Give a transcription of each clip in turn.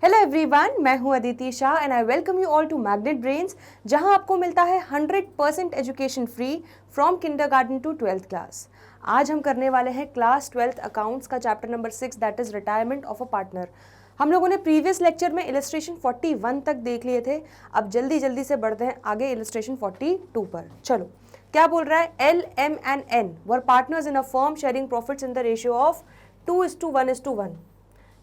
Hello everyone, मैं हूं Aditi Shah and I welcome you all to Magnet Brains, जहां आपको मिलता है 100% education free from kindergarten to 12th class. आज हम करने वाले हैं क्लास 12th अकाउंट्स का chapter number 6 that is retirement of a partner. हम लोगों ने प्रीवियस लेक्चर में इलस्ट्रेशन 41 तक देख लिए थे। अब जल्दी जल्दी से बढ़ते हैं आगे इलस्ट्रेशन 42 पर। चलो, क्या बोल रहा है? L, M and N were partners in a firm sharing profits in the ratio of 2:1:1।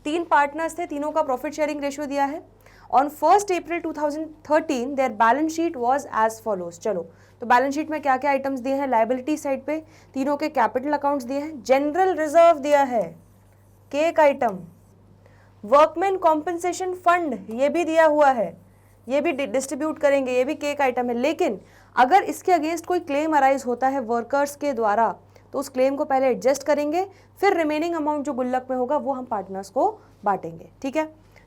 तीन पार्टनर्स थे, तीनों का प्रॉफिट शेयरिंग रेशियो दिया है। On 1 April 2013 their balance sheet was as follows. चलो, तो बैलेंस शीट में क्या क्या आइटम्स दिए हैं? लायबिलिटी साइड पे तीनों के कैपिटल अकाउंट्स दिए हैं, जनरल रिजर्व दिया है cake item, workman compensation fund ये भी दिया हुआ है, ये भी डिस्ट्रीब्यूट करेंगे, ये भी केक आइटम है। लेकिन अगर इसके अगेंस्ट कोई क्लेम अराइज होता है वर्कर्स के द्वारा तो उस क्लेम को पहले एडजस्ट करेंगे, फिर रिमेनिंग अमाउंट जो गुल्लक में होगा वो हम पार्टनर्स को बांटेंगे। ठीक है।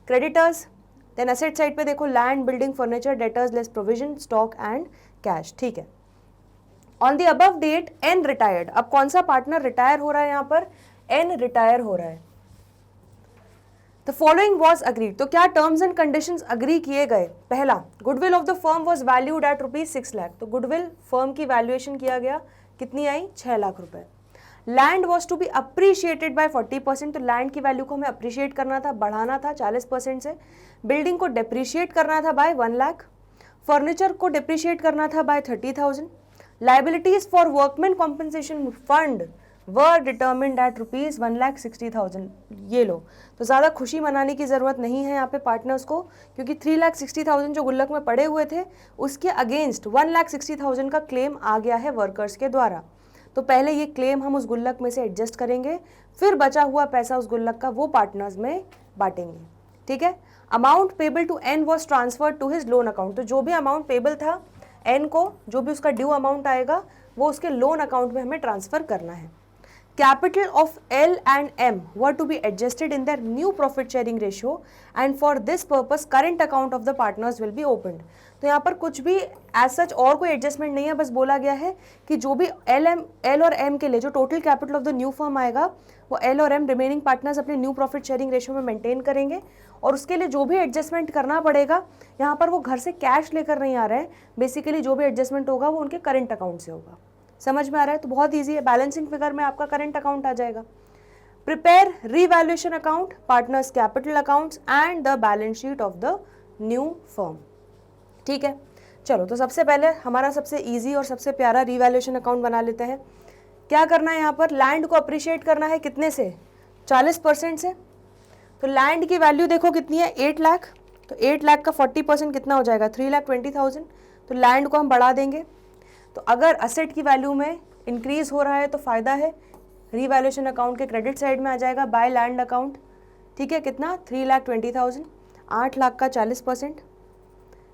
क्रेडिटर्स, देन एसेट साइड पे देखो land, building, furniture, debtors less provision, stock and cash. ठीक है। On the above date N retired. अब कौन सा पार्टनर रिटायर हो रहा है? यहाँ पर एन रिटायर हो रहा है। The following was agreed. तो क्या टर्म्स एंड कंडीशंस अग्री किए गए? पहला, goodwill of the firm was valued eight ₹6 lakh. तो गुडविल फर्म की वैल्यूएशन किया गया, कितनी आई? 6 लाख रुपए। Land was to be appreciated by 40%। तो लैंड की वैल्यू को हमें अप्रिशिएट करना था, बढ़ाना था 40% से। बिल्डिंग को डिप्रिशिएट करना था बाय 1 लाख। फर्नीचर को डिप्रिशिएट करना था by 30,000। Liabilities for workman compensation fund were determined at ₹1,60,000। ये लो, तो ज़्यादा खुशी मनाने की ज़रूरत नहीं है यहाँ पे पार्टनर्स को, क्योंकि 3,60,000 जो गुल्लक में पड़े हुए थे उसके अगेंस्ट 1,60,000 का क्लेम आ गया है वर्कर्स के द्वारा। तो पहले ये क्लेम हम उस गुल्लक में से एडजस्ट करेंगे, फिर बचा हुआ पैसा उस गुल्लक का वो पार्टनर्स में बांटेंगे। ठीक है। Amount payable to N was transferred to his loan account. तो जो भी अमाउंट पेबल था एन को, जो भी उसका ड्यू अमाउंट आएगा वो उसके लोन अकाउंट में हमें ट्रांसफर करना है। Capital of L and M were to be adjusted in their new profit sharing ratio and for this purpose current account of the partners will be opened। तो यहाँ पर कुछ भी एज सच और कोई एडजस्टमेंट नहीं है, बस बोला गया है कि जो भी एल और एम के लिए जो total capital of the new firm आएगा वो एल और एम रिमेनिंग पार्टनर्स अपने न्यू प्रॉफिट शेयरिंग रेशियो में मेंटेन करेंगे, और उसके लिए जो भी एडजस्टमेंट करना पड़ेगा, यहाँ पर वो घर से कैश लेकर नहीं आ रहे हैं, बेसिकली जो भी एडजस्टमेंट होगा वो उनके करंट अकाउंट से होगा। समझ में आ रहा है? तो बहुत ईजी है, बैलेंसिंग फिगर में आपका करंट अकाउंट आ जाएगा। Prepare revaluation account, partners capital accounts and the balance sheet of the new firm. ठीक है। चलो, तो सबसे पहले हमारा सबसे इजी और सबसे प्यारा रीवैल्यूएशन अकाउंट बना लेते हैं। क्या करना है यहाँ पर? लैंड को अप्रिशिएट करना है, कितने से? 40% से। तो लैंड की वैल्यू देखो कितनी है? 8 लाख। तो 8 लाख का 40% कितना हो जाएगा? 3,20,000। तो लैंड को हम बढ़ा देंगे। तो अगर असेट की वैल्यू में इंक्रीज हो रहा है तो फायदा है, रीवैल्यूएशन अकाउंट के क्रेडिट साइड में आ जाएगा बाय लैंड अकाउंट। ठीक है। कितना? 3,20,000। 8 लाख का 40%।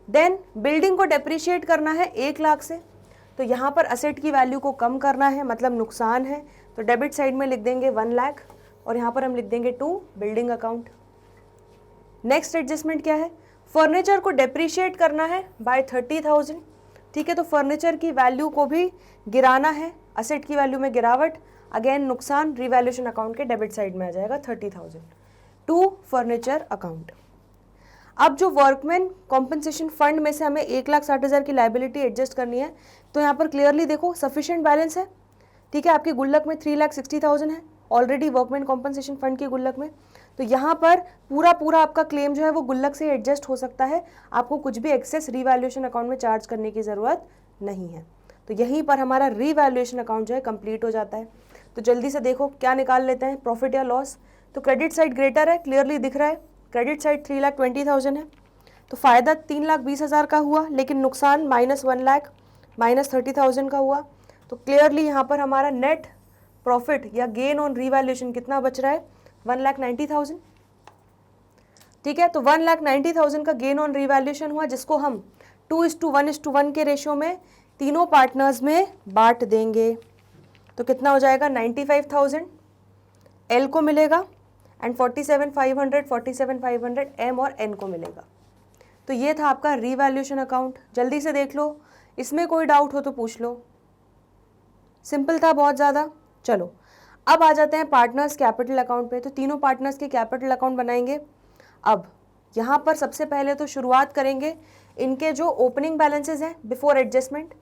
देन बिल्डिंग को डेप्रिशिएट करना है 1 लाख से। तो यहाँ पर असेट की वैल्यू को कम करना है, मतलब नुकसान है, तो डेबिट साइड में लिख देंगे 1 लाख और यहाँ पर हम लिख देंगे 2 बिल्डिंग अकाउंट। नेक्स्ट एडजस्टमेंट क्या है? फर्नीचर को डेप्रिशिएट करना है बाय 30,000। ठीक है। तो फर्नीचर की वैल्यू को भी गिराना है, असेट की वैल्यू में गिरावट, अगेन नुकसान, रीवैल्यूएशन अकाउंट के डेबिट साइड में आ जाएगा 30,000 टू फर्नीचर अकाउंट। अब जो वर्कमैन कॉम्पनसेशन फंड में से हमें 1,60,000 की लाइबिलिटी एडजस्ट करनी है, तो यहाँ पर क्लियरली देखो सफिशिएंट बैलेंस है। ठीक है। आपकी गुल्लक में 3,60,000 है ऑलरेडी वर्कमैन कॉम्पनसेशन फंड की गुल्लक में, तो यहाँ पर पूरा आपका क्लेम जो है वो गुल्लक से एडजस्ट हो सकता है, आपको कुछ भी एक्सेस रीवैल्यूएशन अकाउंट में चार्ज करने की ज़रूरत नहीं है। तो यहीं पर हमारा रीवैल्यूएशन अकाउंट जो है कंप्लीट हो जाता है। तो जल्दी से देखो क्या निकाल लेते हैं, प्रॉफिट या लॉस। तो क्रेडिट साइड ग्रेटर है, क्लियरली दिख रहा है, क्रेडिट साइड 3,20,000 है, तो फ़ायदा 3,20,000 का हुआ, लेकिन नुकसान -1 लाख -30,000 का हुआ। तो क्लियरली यहाँ पर हमारा नेट प्रॉफिट या गेन ऑन रीवैल्यूएशन कितना बच रहा है? 1,90,000। ठीक है। तो 1,90,000 का गेन ऑन रीवैल्यूएशन हुआ, जिसको हम 2:1:1 के रेशियो में तीनों पार्टनर्स में बांट देंगे। तो कितना हो जाएगा? 95,000 एल को मिलेगा एंड 47,500 एम और एन को मिलेगा। तो ये था आपका रीवैल्यूएशन अकाउंट। जल्दी से देख लो, इसमें कोई डाउट हो तो पूछ लो। सिंपल था बहुत ज़्यादा। चलो, अब आ जाते हैं पार्टनर्स कैपिटल अकाउंट पे। तो तीनों पार्टनर्स के कैपिटल अकाउंट बनाएंगे। अब यहाँ पर सबसे पहले तो शुरुआत करेंगे इनके जो ओपनिंग बैलेंसेज हैं बिफोर एडजस्टमेंट,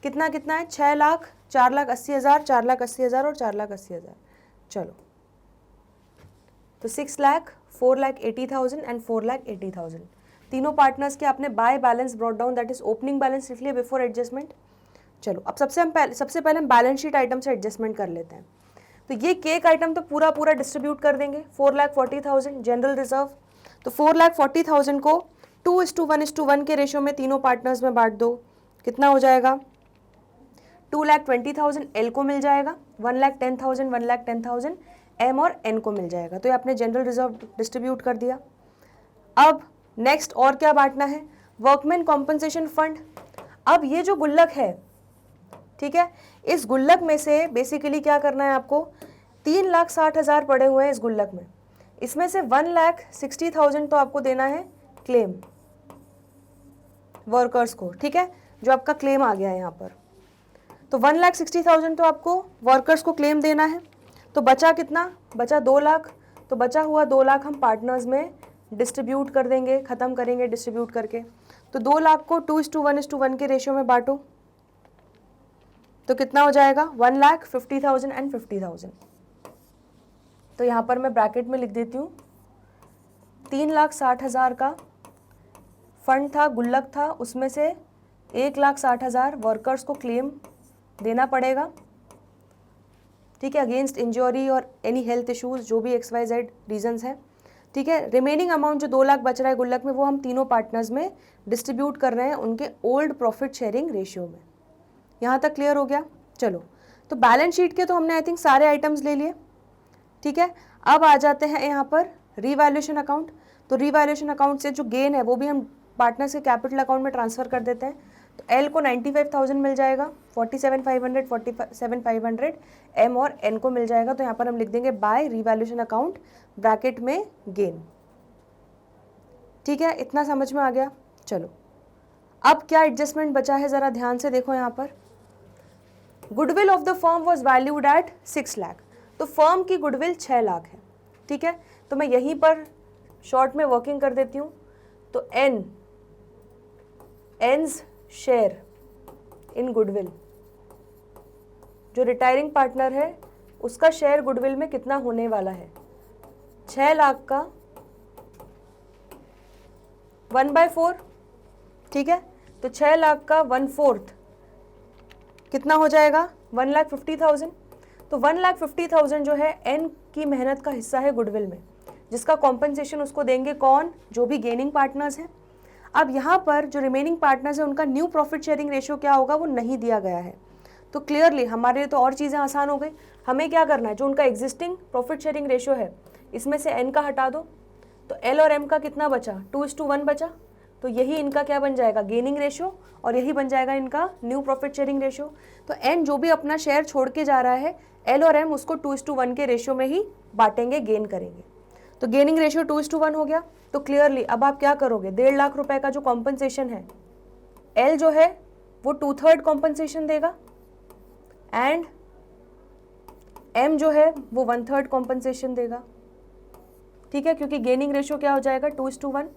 कितना कितना है, 6 लाख, 4,80,000, 4,80,000 और 4,80,000। चलो, तो 6 लाख, 4,80,000 एंड 4,80,000 तीनों पार्टनर्स के आपने by balance brought down, that is opening balance लिख लिया बिफोर एडजस्टमेंट। चलो, अब सबसे पहले हम बैलेंस शीट आइटम से एडजस्टमेंट कर लेते हैं। तो ये केक आइटम तो पूरा डिस्ट्रीब्यूट कर देंगे, 4,40,000 जनरल रिजर्व। तो 4,40,000 को 2:1:1 के रेशियो में तीनों पार्टनर्स में बांट दो, कितना हो जाएगा, 2,20,000 एल को मिल जाएगा, 1,10,000 एम और एन को मिल जाएगा। तो ये आपने जनरल रिजर्व डिस्ट्रीब्यूट कर दिया। अब नेक्स्ट और क्या बांटना है, वर्कमैन कॉम्पनसेशन फंड। अब ये जो गुल्लक है, ठीक है, इस गुल्लक में से बेसिकली क्या करना है आपको, 3,60,000 पड़े हुए हैं इस गुल्लक में, इसमें से 1,60,000 तो आपको देना है क्लेम वर्कर्स को, ठीक है, जो आपका क्लेम आ गया है यहाँ पर। तो 1,60,000 तो आपको वर्कर्स को क्लेम देना है। तो बचा कितना, बचा 2 लाख। तो बचा हुआ 2 लाख हम पार्टनर्स में डिस्ट्रीब्यूट कर देंगे, ख़त्म करेंगे डिस्ट्रीब्यूट करके। तो 2 लाख को 2:1:1 के रेशियो में बांटो, तो कितना हो जाएगा, 1,50,000 एंड 50,000। तो यहाँ पर मैं ब्रैकेट में लिख देती हूँ, 3,60,000 का फंड था, गुल्लक था, उसमें से 1,60,000 वर्कर्स को क्लेम देना पड़ेगा, ठीक है, अगेंस्ट इंजरी और एनी हेल्थ इश्यूज, जो भी XYZ रीजंस हैं, ठीक है। रिमेनिंग अमाउंट जो 2 लाख बच रहा है गुल्लक में, वो हम तीनों पार्टनर्स में डिस्ट्रीब्यूट कर रहे हैं उनके ओल्ड प्रॉफिट शेयरिंग रेशियो में। यहाँ तक क्लियर हो गया। चलो, तो बैलेंस शीट के तो हमने आई थिंक सारे आइटम्स ले लिए, ठीक है। अब आ जाते हैं यहाँ पर रीवैल्यूएशन अकाउंट। तो रीवैल्यूएशन अकाउंट से जो गेन है वो भी हम पार्टनर्स के कैपिटल अकाउंट में ट्रांसफ़र कर देते हैं। तो एल को 95,000 मिल जाएगा, 47,500, 47,500 एम और एन को मिल जाएगा। तो यहाँ पर हम लिख देंगे बाय रीवैल्यूएशन अकाउंट ब्रैकेट में गेन, ठीक है, इतना समझ में आ गया। चलो, अब क्या एडजस्टमेंट बचा है ज़रा ध्यान से देखो। यहाँ पर goodwill of the firm was valued eight 6 lakh. तो फर्म की गुडविल 6 लाख है, ठीक है। तो मैं यहीं पर शॉर्ट में वर्किंग कर देती हूँ। तो एन्स शेयर इन गुडविल, जो रिटायरिंग पार्टनर है उसका शेयर गुडविल में कितना होने वाला है, 6 लाख का 1/4, ठीक है। तो 6 लाख का 1/4 कितना हो जाएगा, 1,50,000। तो 1,50,000 जो है एन की मेहनत का हिस्सा है गुडविल में, जिसका कॉम्पनसेशन उसको देंगे कौन, जो भी गेनिंग पार्टनर्स हैं। अब यहाँ पर जो रिमेनिंग पार्टनर्स हैं उनका न्यू प्रॉफिट शेयरिंग रेशियो क्या होगा, वो नहीं दिया गया है। तो क्लियरली हमारे लिए तो और चीज़ें आसान हो गई। हमें क्या करना है, जो उनका एग्जिस्टिंग प्रॉफिट शेयरिंग रेशियो है इसमें से एन का हटा दो। तो एल और एम का कितना बचा, 2:1 बचा। तो यही इनका क्या बन जाएगा, गेनिंग रेशियो, और यही बन जाएगा इनका न्यू प्रॉफिट शेयरिंग रेशियो। तो एन जो भी अपना शेयर छोड़ के जा रहा है, एल और एम उसको 2:1 के रेशियो में ही बांटेंगे, गेन करेंगे। तो गेनिंग रेशियो 2:1 हो गया। तो क्लियरली अब आप क्या करोगे, 1.5 लाख रुपए का जो कॉम्पनसेशन है, एल जो है वो 2/3 कॉम्पनसेशन देगा एंड एम जो है वो 1/3 कॉम्पनसेशन देगा, ठीक है, क्योंकि गेनिंग रेशियो क्या हो जाएगा, 2:1।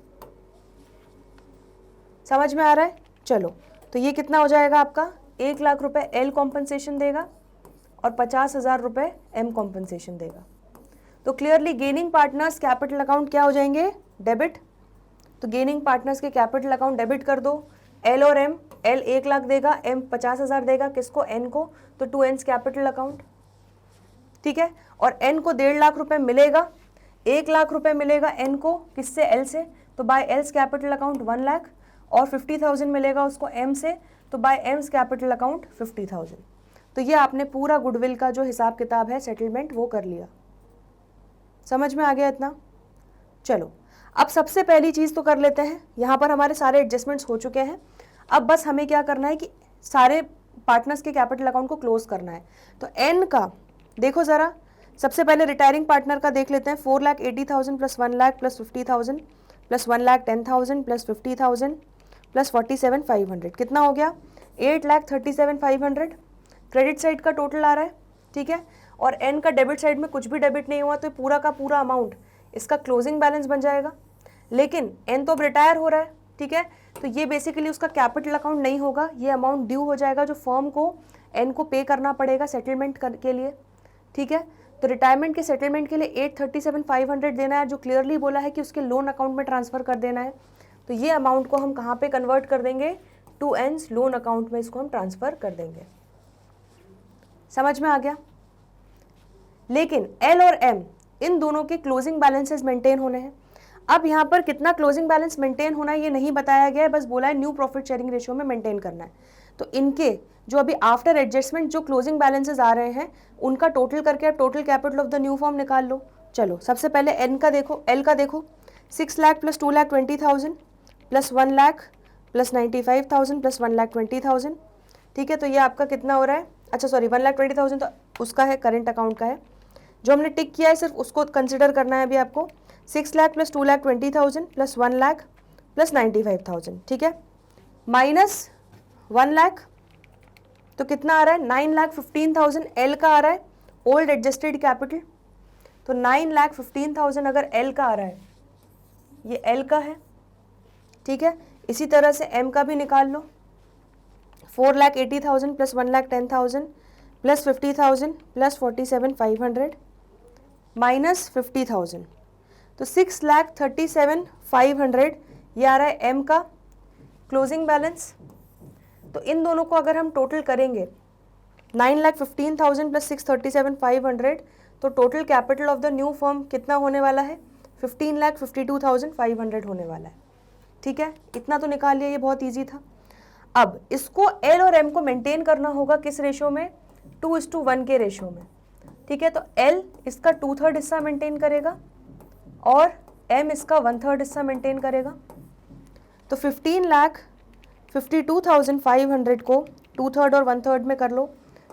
समझ में आ रहा है। चलो, तो ये कितना हो जाएगा आपका, 1 लाख रुपए एल कॉम्पनसेशन देगा और 50,000 रुपए एम कॉम्पनसेशन देगा। तो clearly gaining partners capital account क्या हो जाएंगे, डेबिट। तो गेनिंग पार्टनर्स के कैपिटल अकाउंट डेबिट कर दो, एल और एम, एल 1 लाख देगा, एम 50,000 देगा, किसको, एन को। तो 2 एन्स कैपिटल अकाउंट, ठीक है। और एन को 1.5 लाख रुपए मिलेगा, 1 लाख रुपए मिलेगा एन को, किससे, एल से। तो by L's capital account 1 lakh, और 50,000 मिलेगा उसको एम से। तो बाय एम्स कैपिटल अकाउंट 50,000। तो ये आपने पूरा गुडविल का जो हिसाब किताब है, सेटलमेंट, वो कर लिया। समझ में आ गया इतना। चलो, अब सबसे पहली चीज़ तो कर लेते हैं, यहाँ पर हमारे सारे एडजस्टमेंट्स हो चुके हैं। अब बस हमें क्या करना है कि सारे पार्टनर्स के कैपिटल अकाउंट को क्लोज करना है। तो एन का देखो ज़रा, सबसे पहले रिटायरिंग पार्टनर का देख लेते हैं। 4,80,000 plus 1 lakh plus 50,000 plus 1,10,000 plus 50,000 plus 47,500 कितना हो गया, 8,37,500 क्रेडिट साइड का टोटल आ रहा है, ठीक है। और एन का डेबिट साइड में कुछ भी डेबिट नहीं हुआ, तो पूरा का पूरा अमाउंट इसका क्लोजिंग बैलेंस बन जाएगा। लेकिन एन तो अब रिटायर हो रहा है, ठीक है, तो ये बेसिकली उसका कैपिटल अकाउंट नहीं होगा, ये अमाउंट ड्यू हो जाएगा जो फर्म को एन को पे करना पड़ेगा सेटलमेंट के लिए, ठीक है। तो रिटायरमेंट के सेटलमेंट के लिए 837,500 देना है, जो क्लियरली बोला है कि उसके लोन अकाउंट में ट्रांसफ़र कर देना है। तो ये अमाउंट को हम कहाँ पे कन्वर्ट कर देंगे, टू एन्स लोन अकाउंट में इसको हम ट्रांसफ़र कर देंगे। समझ में आ गया। लेकिन एल और एम इन दोनों के क्लोजिंग बैलेंसेस मेंटेन होने हैं। अब यहाँ पर कितना क्लोजिंग बैलेंस मेंटेन होना है ये नहीं बताया गया है, बस बोला है न्यू प्रॉफिट शेयरिंग रेशियो में मेंटेन करना है। तो इनके जो अभी आफ्टर एडजस्टमेंट जो क्लोजिंग बैलेंसेस आ रहे हैं उनका टोटल करके आप total capital of the new form निकाल लो। चलो सबसे पहले एन का देखो, एल का देखो, 6 lakh plus 2,20,000 plus 1 lakh plus 95,000 plus 1,20,000, ठीक है। तो ये आपका कितना हो रहा है, अच्छा सॉरी 1,20,000 तो उसका है, करंट अकाउंट का है। जो हमने टिक किया है सिर्फ उसको कंसिडर करना है अभी आपको। 6 lakh plus 2,20,000 plus 1 lakh plus 95,000, ठीक है, माइनस 1 लाख, तो कितना आ रहा है 9,15,000 एल का आ रहा है, ओल्ड एडजस्टेड कैपिटल। तो 9,15,000 अगर एल का आ रहा है, ये एल का है, ठीक है। इसी तरह से एम का भी निकाल लो, 4,80,000 प्लस 1,10,000 प्लस 50,000 प्लस 47,500 माइनस 50,000, तो 6,37,500 ये आ रहा है एम का क्लोजिंग बैलेंस। तो इन दोनों को अगर हम टोटल करेंगे 9,15,000 प्लस 6,37,500, तो total capital of the new firm कितना होने वाला है, 15,52,500 होने वाला है, ठीक है। इतना तो निकाल लिया, ये बहुत ईजी था। अब इसको एल और एम को मेंटेन करना होगा किस रेशियो में, 2:1 के रेशियो में, ठीक है। तो एल इसका 2/3 हिस्सा मेंटेन करेगा और एम इसका 1/3 हिस्सा मेंटेन करेगा। तो 15,52,500 को 2/3 और 1/3 में कर लो,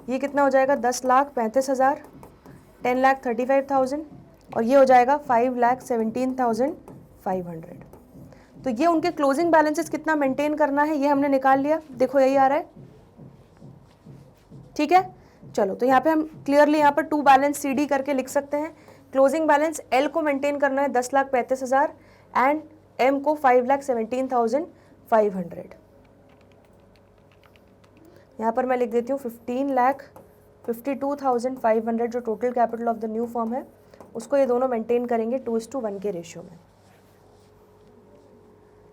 ये कितना हो जाएगा 10,35,000, 10,35,000 और ये हो जाएगा 5,17,500। तो ये उनके क्लोजिंग बैलेंसेस कितना मेंटेन करना है ये हमने निकाल लिया, देखो यही आ रहा है, ठीक है। चलो तो यहाँ पे हम क्लियरली यहाँ पर टू बैलेंस CD करके लिख सकते हैं। क्लोजिंग बैलेंस L को मेंटेन करना है 10,35,000 एंड M को 5,17,500। यहाँ पर मैं लिख देती हूँ 15,52,500 जो total capital of the new firm है, उसको ये दोनों मेंटेन करेंगे 2:1 के रेशियो में।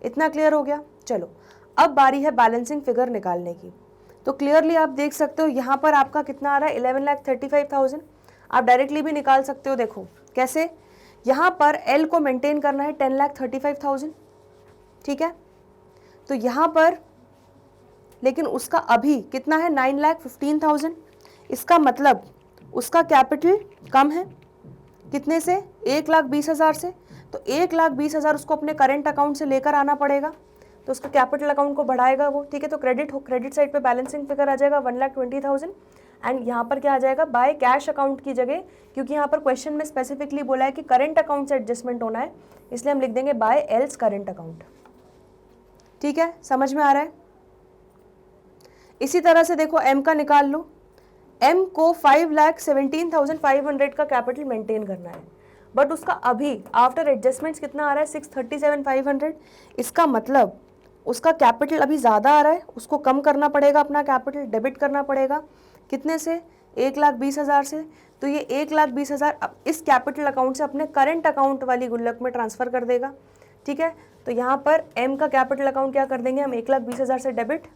इतना क्लियर हो गया। चलो अब बारी है बैलेंसिंग फिगर निकालने की। तो क्लियरली आप देख सकते हो यहाँ पर आपका कितना आ रहा है 11,35,000। आप डायरेक्टली भी निकाल सकते हो, देखो कैसे, यहाँ पर एल को मेंटेन करना है 10,35,000, ठीक है। तो यहाँ पर लेकिन उसका अभी कितना है 9,15,000, इसका मतलब उसका कैपिटल कम है, कितने से, 1,20,000 से। तो 1,20,000 उसको अपने करंट अकाउंट से लेकर आना पड़ेगा, तो उसका कैपिटल अकाउंट को बढ़ाएगा वो, ठीक है। तो क्रेडिट साइड पे बैलेंसिंग फिगर आ जाएगा 1,20,000 एंड यहाँ पर क्या आ जाएगा बाय कैश अकाउंट की जगह, क्योंकि यहाँ पर क्वेश्चन में स्पेसिफिकली बोला है कि करंट अकाउंट से एडजस्टमेंट होना है, इसलिए हम लिख देंगे बाय एल्स करंट अकाउंट, ठीक है। समझ में आ रहा है। इसी तरह से देखो एम का निकाल लो, एम को 5,17,500 का कैपिटल मेंटेन करना है, बट उसका अभी आफ्टर एडजस्टमेंट्स कितना आ रहा है 6,37,500। इसका मतलब उसका कैपिटल अभी ज़्यादा आ रहा है, उसको कम करना पड़ेगा, अपना कैपिटल डेबिट करना पड़ेगा, कितने से, 1,20,000 से। तो ये 1,20,000 अब इस कैपिटल अकाउंट से अपने करंट अकाउंट वाली गुल्लक में ट्रांसफ़र कर देगा, ठीक है। तो यहाँ पर एम का कैपिटल अकाउंट क्या कर देंगे हम 1,20,000 से डेबिट,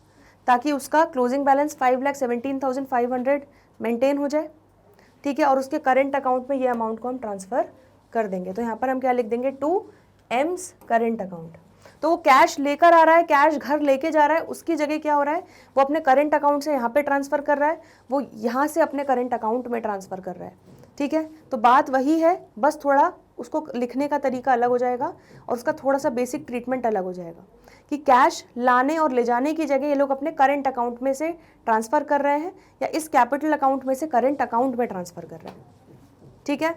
ताकि उसका क्लोजिंग बैलेंस 5,17,500 मेंटेन हो जाए, ठीक है। और उसके करंट अकाउंट में ये अमाउंट को हम ट्रांसफ़र कर देंगे। तो यहाँ पर हम क्या लिख देंगे, टू एम्स करंट अकाउंट। तो वो कैश लेकर आ रहा है, कैश घर लेके जा रहा है, उसकी जगह क्या हो रहा है, वो अपने करंट अकाउंट से यहाँ पे ट्रांसफ़र कर रहा है, वो यहाँ से अपने करंट अकाउंट में ट्रांसफ़र कर रहा है, ठीक है। तो बात वही है, बस थोड़ा उसको लिखने का तरीका अलग हो जाएगा और उसका थोड़ा सा बेसिक ट्रीटमेंट अलग हो जाएगा कि कैश लाने और ले जाने की जगह ये लोग अपने करंट अकाउंट में से ट्रांसफ़र कर रहे हैं या इस कैपिटल अकाउंट में से करंट अकाउंट में ट्रांसफ़र कर रहे हैं, ठीक है।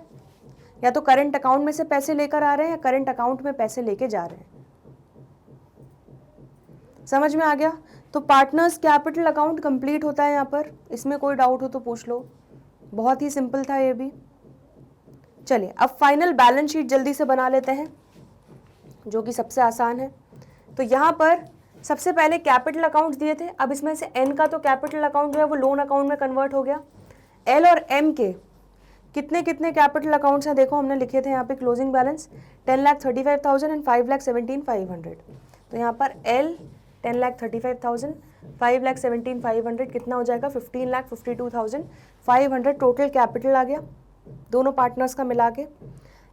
या तो करंट अकाउंट में से पैसे लेकर आ रहे हैं या करंट अकाउंट में पैसे लेके जा रहे हैं। समझ में आ गया। तो पार्टनर्स कैपिटल अकाउंट कंप्लीट होता है यहाँ पर, इसमें कोई डाउट हो तो पूछ लो, बहुत ही सिंपल था ये भी। चलिए अब फाइनल बैलेंस शीट जल्दी से बना लेते हैं। जो कि सबसे आसान है। तो यहाँ पर सबसे पहले कैपिटल अकाउंट्स दिए थे, अब इसमें से एन का तो कैपिटल अकाउंट जो है वो लोन अकाउंट में कन्वर्ट हो गया। एल और एम के कितने कितने कैपिटल अकाउंट्स हैं, देखो हमने लिखे थे यहाँ पे क्लोजिंग बैलेंस 10,35,000 एंड 5,17,500। तो यहाँ पर एल 10,35,000, 5,17,500 कितना हो जाएगा 15,52,500 टोटल कैपिटल आ गया दोनों पार्टनर्स का मिला के।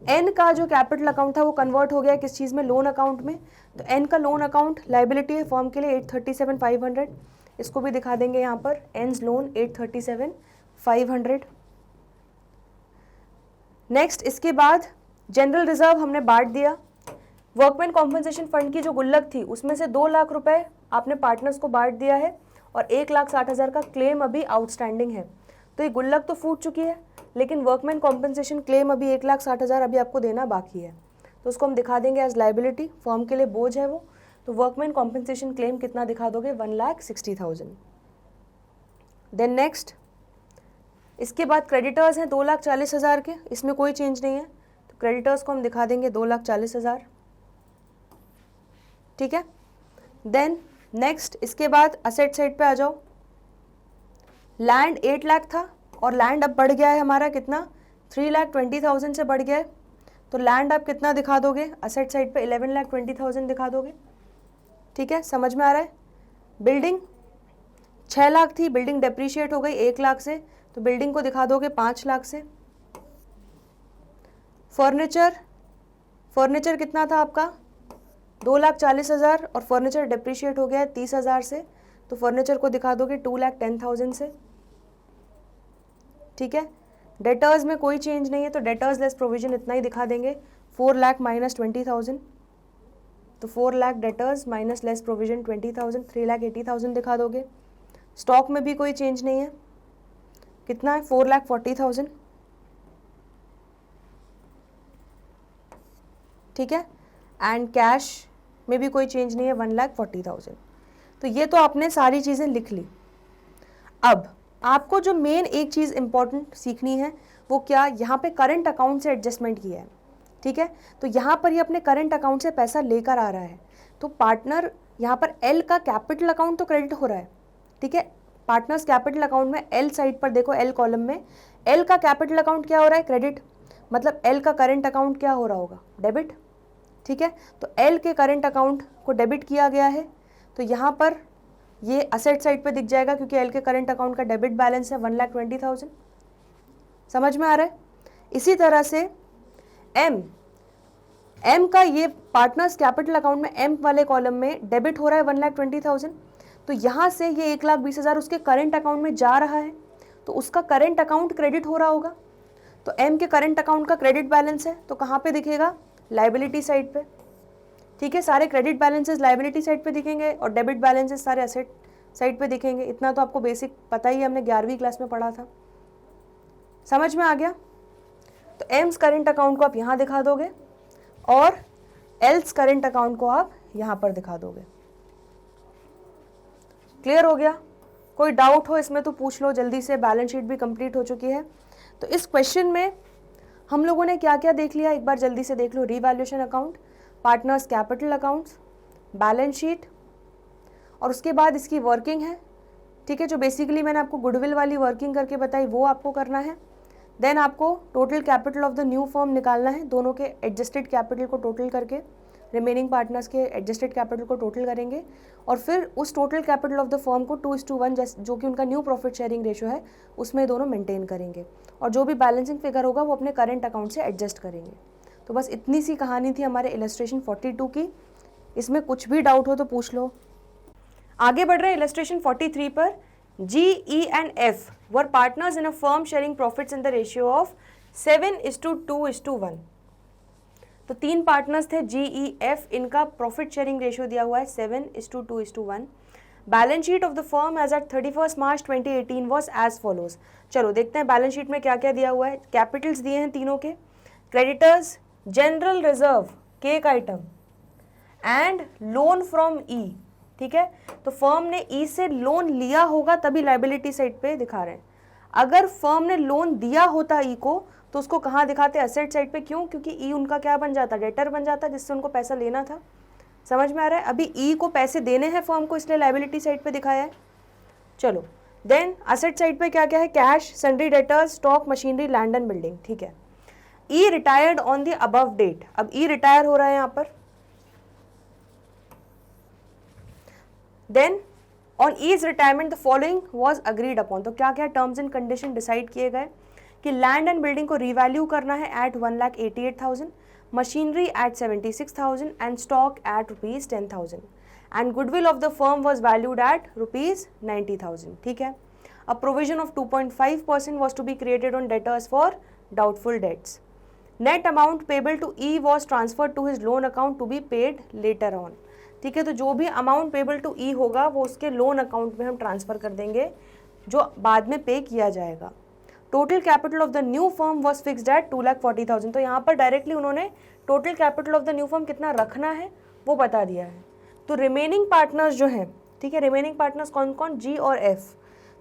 एन का जो कैपिटल अकाउंट था वो कन्वर्ट हो गया किस चीज़ में, लोन अकाउंट में। तो एन का लोन अकाउंट लाइबिलिटी है फर्म के लिए 837,500, इसको भी दिखा देंगे यहाँ पर, एन्स लोन 837,500। नेक्स्ट इसके बाद जनरल रिजर्व हमने बांट दिया। वर्कमैन कॉम्पनसेशन फंड की जो गुल्लक थी उसमें से 2 लाख रुपए आपने पार्टनर्स को बांट दिया है और 1,60,000 का क्लेम अभी आउटस्टैंडिंग है। तो ये गुल्लक तो फूट चुकी है, लेकिन वर्कमैन कॉम्पनसेशन क्लेम अभी 1,60,000 अभी आपको देना बाकी है, तो उसको हम दिखा देंगे एज लाइबिलिटी, फर्म के लिए बोझ है वो। तो वर्कमैन कॉम्पनसेशन क्लेम कितना दिखा दोगे 1,60,000। देन नेक्स्ट इसके बाद क्रेडिटर्स हैं 2,40,000 के, इसमें कोई चेंज नहीं है, तो क्रेडिटर्स को हम दिखा देंगे 2,40,000, ठीक है। देन नेक्स्ट इसके बाद असेट साइड पे आ जाओ। लैंड 8 लाख था और लैंड अब बढ़ गया है हमारा कितना 3,20,000 से बढ़ गया है, तो लैंड आप कितना दिखा दोगे असेट साइड पे 11,20,000 दिखा दोगे, ठीक है, समझ में आ रहा है। बिल्डिंग 6 लाख थी, बिल्डिंग डेप्रीशिएट हो गई 1 लाख से, तो बिल्डिंग को दिखा दोगे 5 लाख से। फर्नीचर कितना था आपका 2,40,000 और फर्नीचर डेप्रीशिएट हो गया है 30,000 से, तो फर्नीचर को दिखा दोगे 2,10,000 से, ठीक है। डेटर्स में कोई चेंज नहीं है, तो डेटर्स लेस प्रोविजन इतना ही दिखा देंगे 4 लाख माइनस 20,000, तो 4 lakh debtors minus less provision 20,000, 3,80,000 दिखा दोगे। स्टॉक में भी कोई चेंज नहीं है, कितना है 4,40,000, ठीक है। एंड कैश में भी कोई चेंज नहीं है 1,40,000। तो ये तो आपने सारी चीज़ें लिख ली। अब आपको जो मेन एक चीज़ इंपॉर्टेंट सीखनी है वो क्या, यहाँ पे करंट अकाउंट से एडजस्टमेंट किया है, ठीक है। तो यहाँ पर ये अपने करंट अकाउंट से पैसा लेकर आ रहा है, तो पार्टनर यहाँ पर एल का कैपिटल अकाउंट तो क्रेडिट हो रहा है, ठीक है। पार्टनर्स कैपिटल अकाउंट में एल साइड पर देखो, एल कॉलम में एल का कैपिटल अकाउंट क्या हो रहा है क्रेडिट, मतलब एल का करंट अकाउंट क्या हो रहा होगा डेबिट, ठीक है। तो एल के करंट अकाउंट को डेबिट किया गया है, तो यहाँ पर ये असेट साइड पे दिख जाएगा क्योंकि एल के करंट अकाउंट का डेबिट बैलेंस है 1,20,000, समझ में आ रहा है। इसी तरह से एम का ये पार्टनर्स कैपिटल अकाउंट में एम वाले कॉलम में डेबिट हो रहा है 1,20,000, तो यहाँ से ये 1,20,000 उसके करंट अकाउंट में जा रहा है, तो उसका करंट अकाउंट क्रेडिट हो रहा होगा। तो एम के करंट अकाउंट का क्रेडिट बैलेंस है, तो कहाँ पे दिखेगा लाइबिलिटी साइड पे, ठीक है। सारे क्रेडिट बैलेंसेस लाइबिलिटी साइड पे दिखेंगे और डेबिट बैलेंसेस सारे असेट साइड पे दिखेंगे। इतना तो आपको बेसिक पता ही है, हमने 11वीं क्लास में पढ़ा था, समझ में आ गया। तो एम्स करंट अकाउंट को आप यहाँ दिखा दोगे और एल्स करंट अकाउंट को आप यहाँ पर दिखा दोगे। क्लियर हो गया? कोई डाउट हो इसमें तो पूछ लो जल्दी से, बैलेंस शीट भी कंप्लीट हो चुकी है। तो इस क्वेश्चन में हम लोगों ने क्या क्या देख लिया, एक बार जल्दी से देख लो। Revaluation account, partners capital accounts, balance sheet, और उसके बाद इसकी वर्किंग है, ठीक है, जो बेसिकली मैंने आपको गुडविल वाली वर्किंग करके बताई वो आपको करना है। देन आपको total capital of the new firm निकालना है, दोनों के एडजस्टेड कैपिटल को टोटल करके रिमेनिंग पार्टनर्स के एडजस्टेड कैपिटल को टोटल करेंगे और फिर उस total capital of the firm को 2:1 जो कि उनका न्यू प्रॉफिट शेयरिंग रेशियो है उसमें दोनों मेंटेन करेंगे और जो भी बैलेंसिंग फिगर होगा वो अपने करंट अकाउंट से एडजस्ट करेंगे। तो बस इतनी सी कहानी थी हमारे इलस्ट्रेशन 42 की। इसमें कुछ भी डाउट हो तो पूछ लो। आगे बढ़ रहे हैं इलस्ट्रेशन 43 पर। G, E and F were partners in a firm sharing profits in the ratio of 7:2:1। तो 3 पार्टनर्स थे G, E, F, इनका प्रॉफिट शेयरिंग रेशियो दिया हुआ है 7:2:1। Balance sheet of the firm as at 31 March 2018 was as follows. चलो देखते हैं balance sheet में क्या क्या दिया हुआ है। कैपिटल्स दिए हैं तीनों के, क्रेडिटर्स, जनरल रिजर्व के एक आइटम एंड लोन फ्रॉम ई, ठीक है। तो फर्म ने ई से लोन लिया होगा तभी लाइबिलिटी साइड पे दिखा रहे हैं। अगर फर्म ने लोन दिया होता ई को तो उसको कहाँ दिखाते हैं, असेट साइड पे। क्यों? क्योंकि ई उनका क्या बन जाता, डेटर बन जाता, जिससे उनको पैसा लेना था। समझ में आ रहा है? अभी ई को पैसे देने हैं फर्म को, इसलिए लायबिलिटी साइड पे दिखाया है। चलो देन असेट साइड पे क्या क्या है, cash, sundry debtors, stock, machinery, land and building. ठीक है, E retired on the above date. अब ई रिटायर हो रहा है यहाँ पर। Then on E's retirement the following was agreed upon. तो क्या क्या टर्म्स एंड कंडीशन डिसाइड किए गए कि लैंड एंड बिल्डिंग को रिवैल्यू करना है at 1,88,000, machinery at 76,000 and stock at ₹10,000 and goodwill of the firm was valued at ₹90,000। ठीक है, a provision of 2.5% was to be created on debtors for doubtful debts. Net amount payable to E was transferred to his loan account to be paid later on. ठीक है, तो जो भी amount payable to ई होगा वो उसके loan account में हम ट्रांसफर कर देंगे, जो बाद में पे किया जाएगा। Total capital of the new firm was fixed at 2,40,000। तो यहाँ पर डायरेक्टली उन्होंने total capital of the new firm कितना रखना है वो बता दिया है। तो रिमेनिंग पार्टनर्स जो हैं, ठीक है, रिमेनिंग पार्टनर्स कौन कौन, जी और एफ।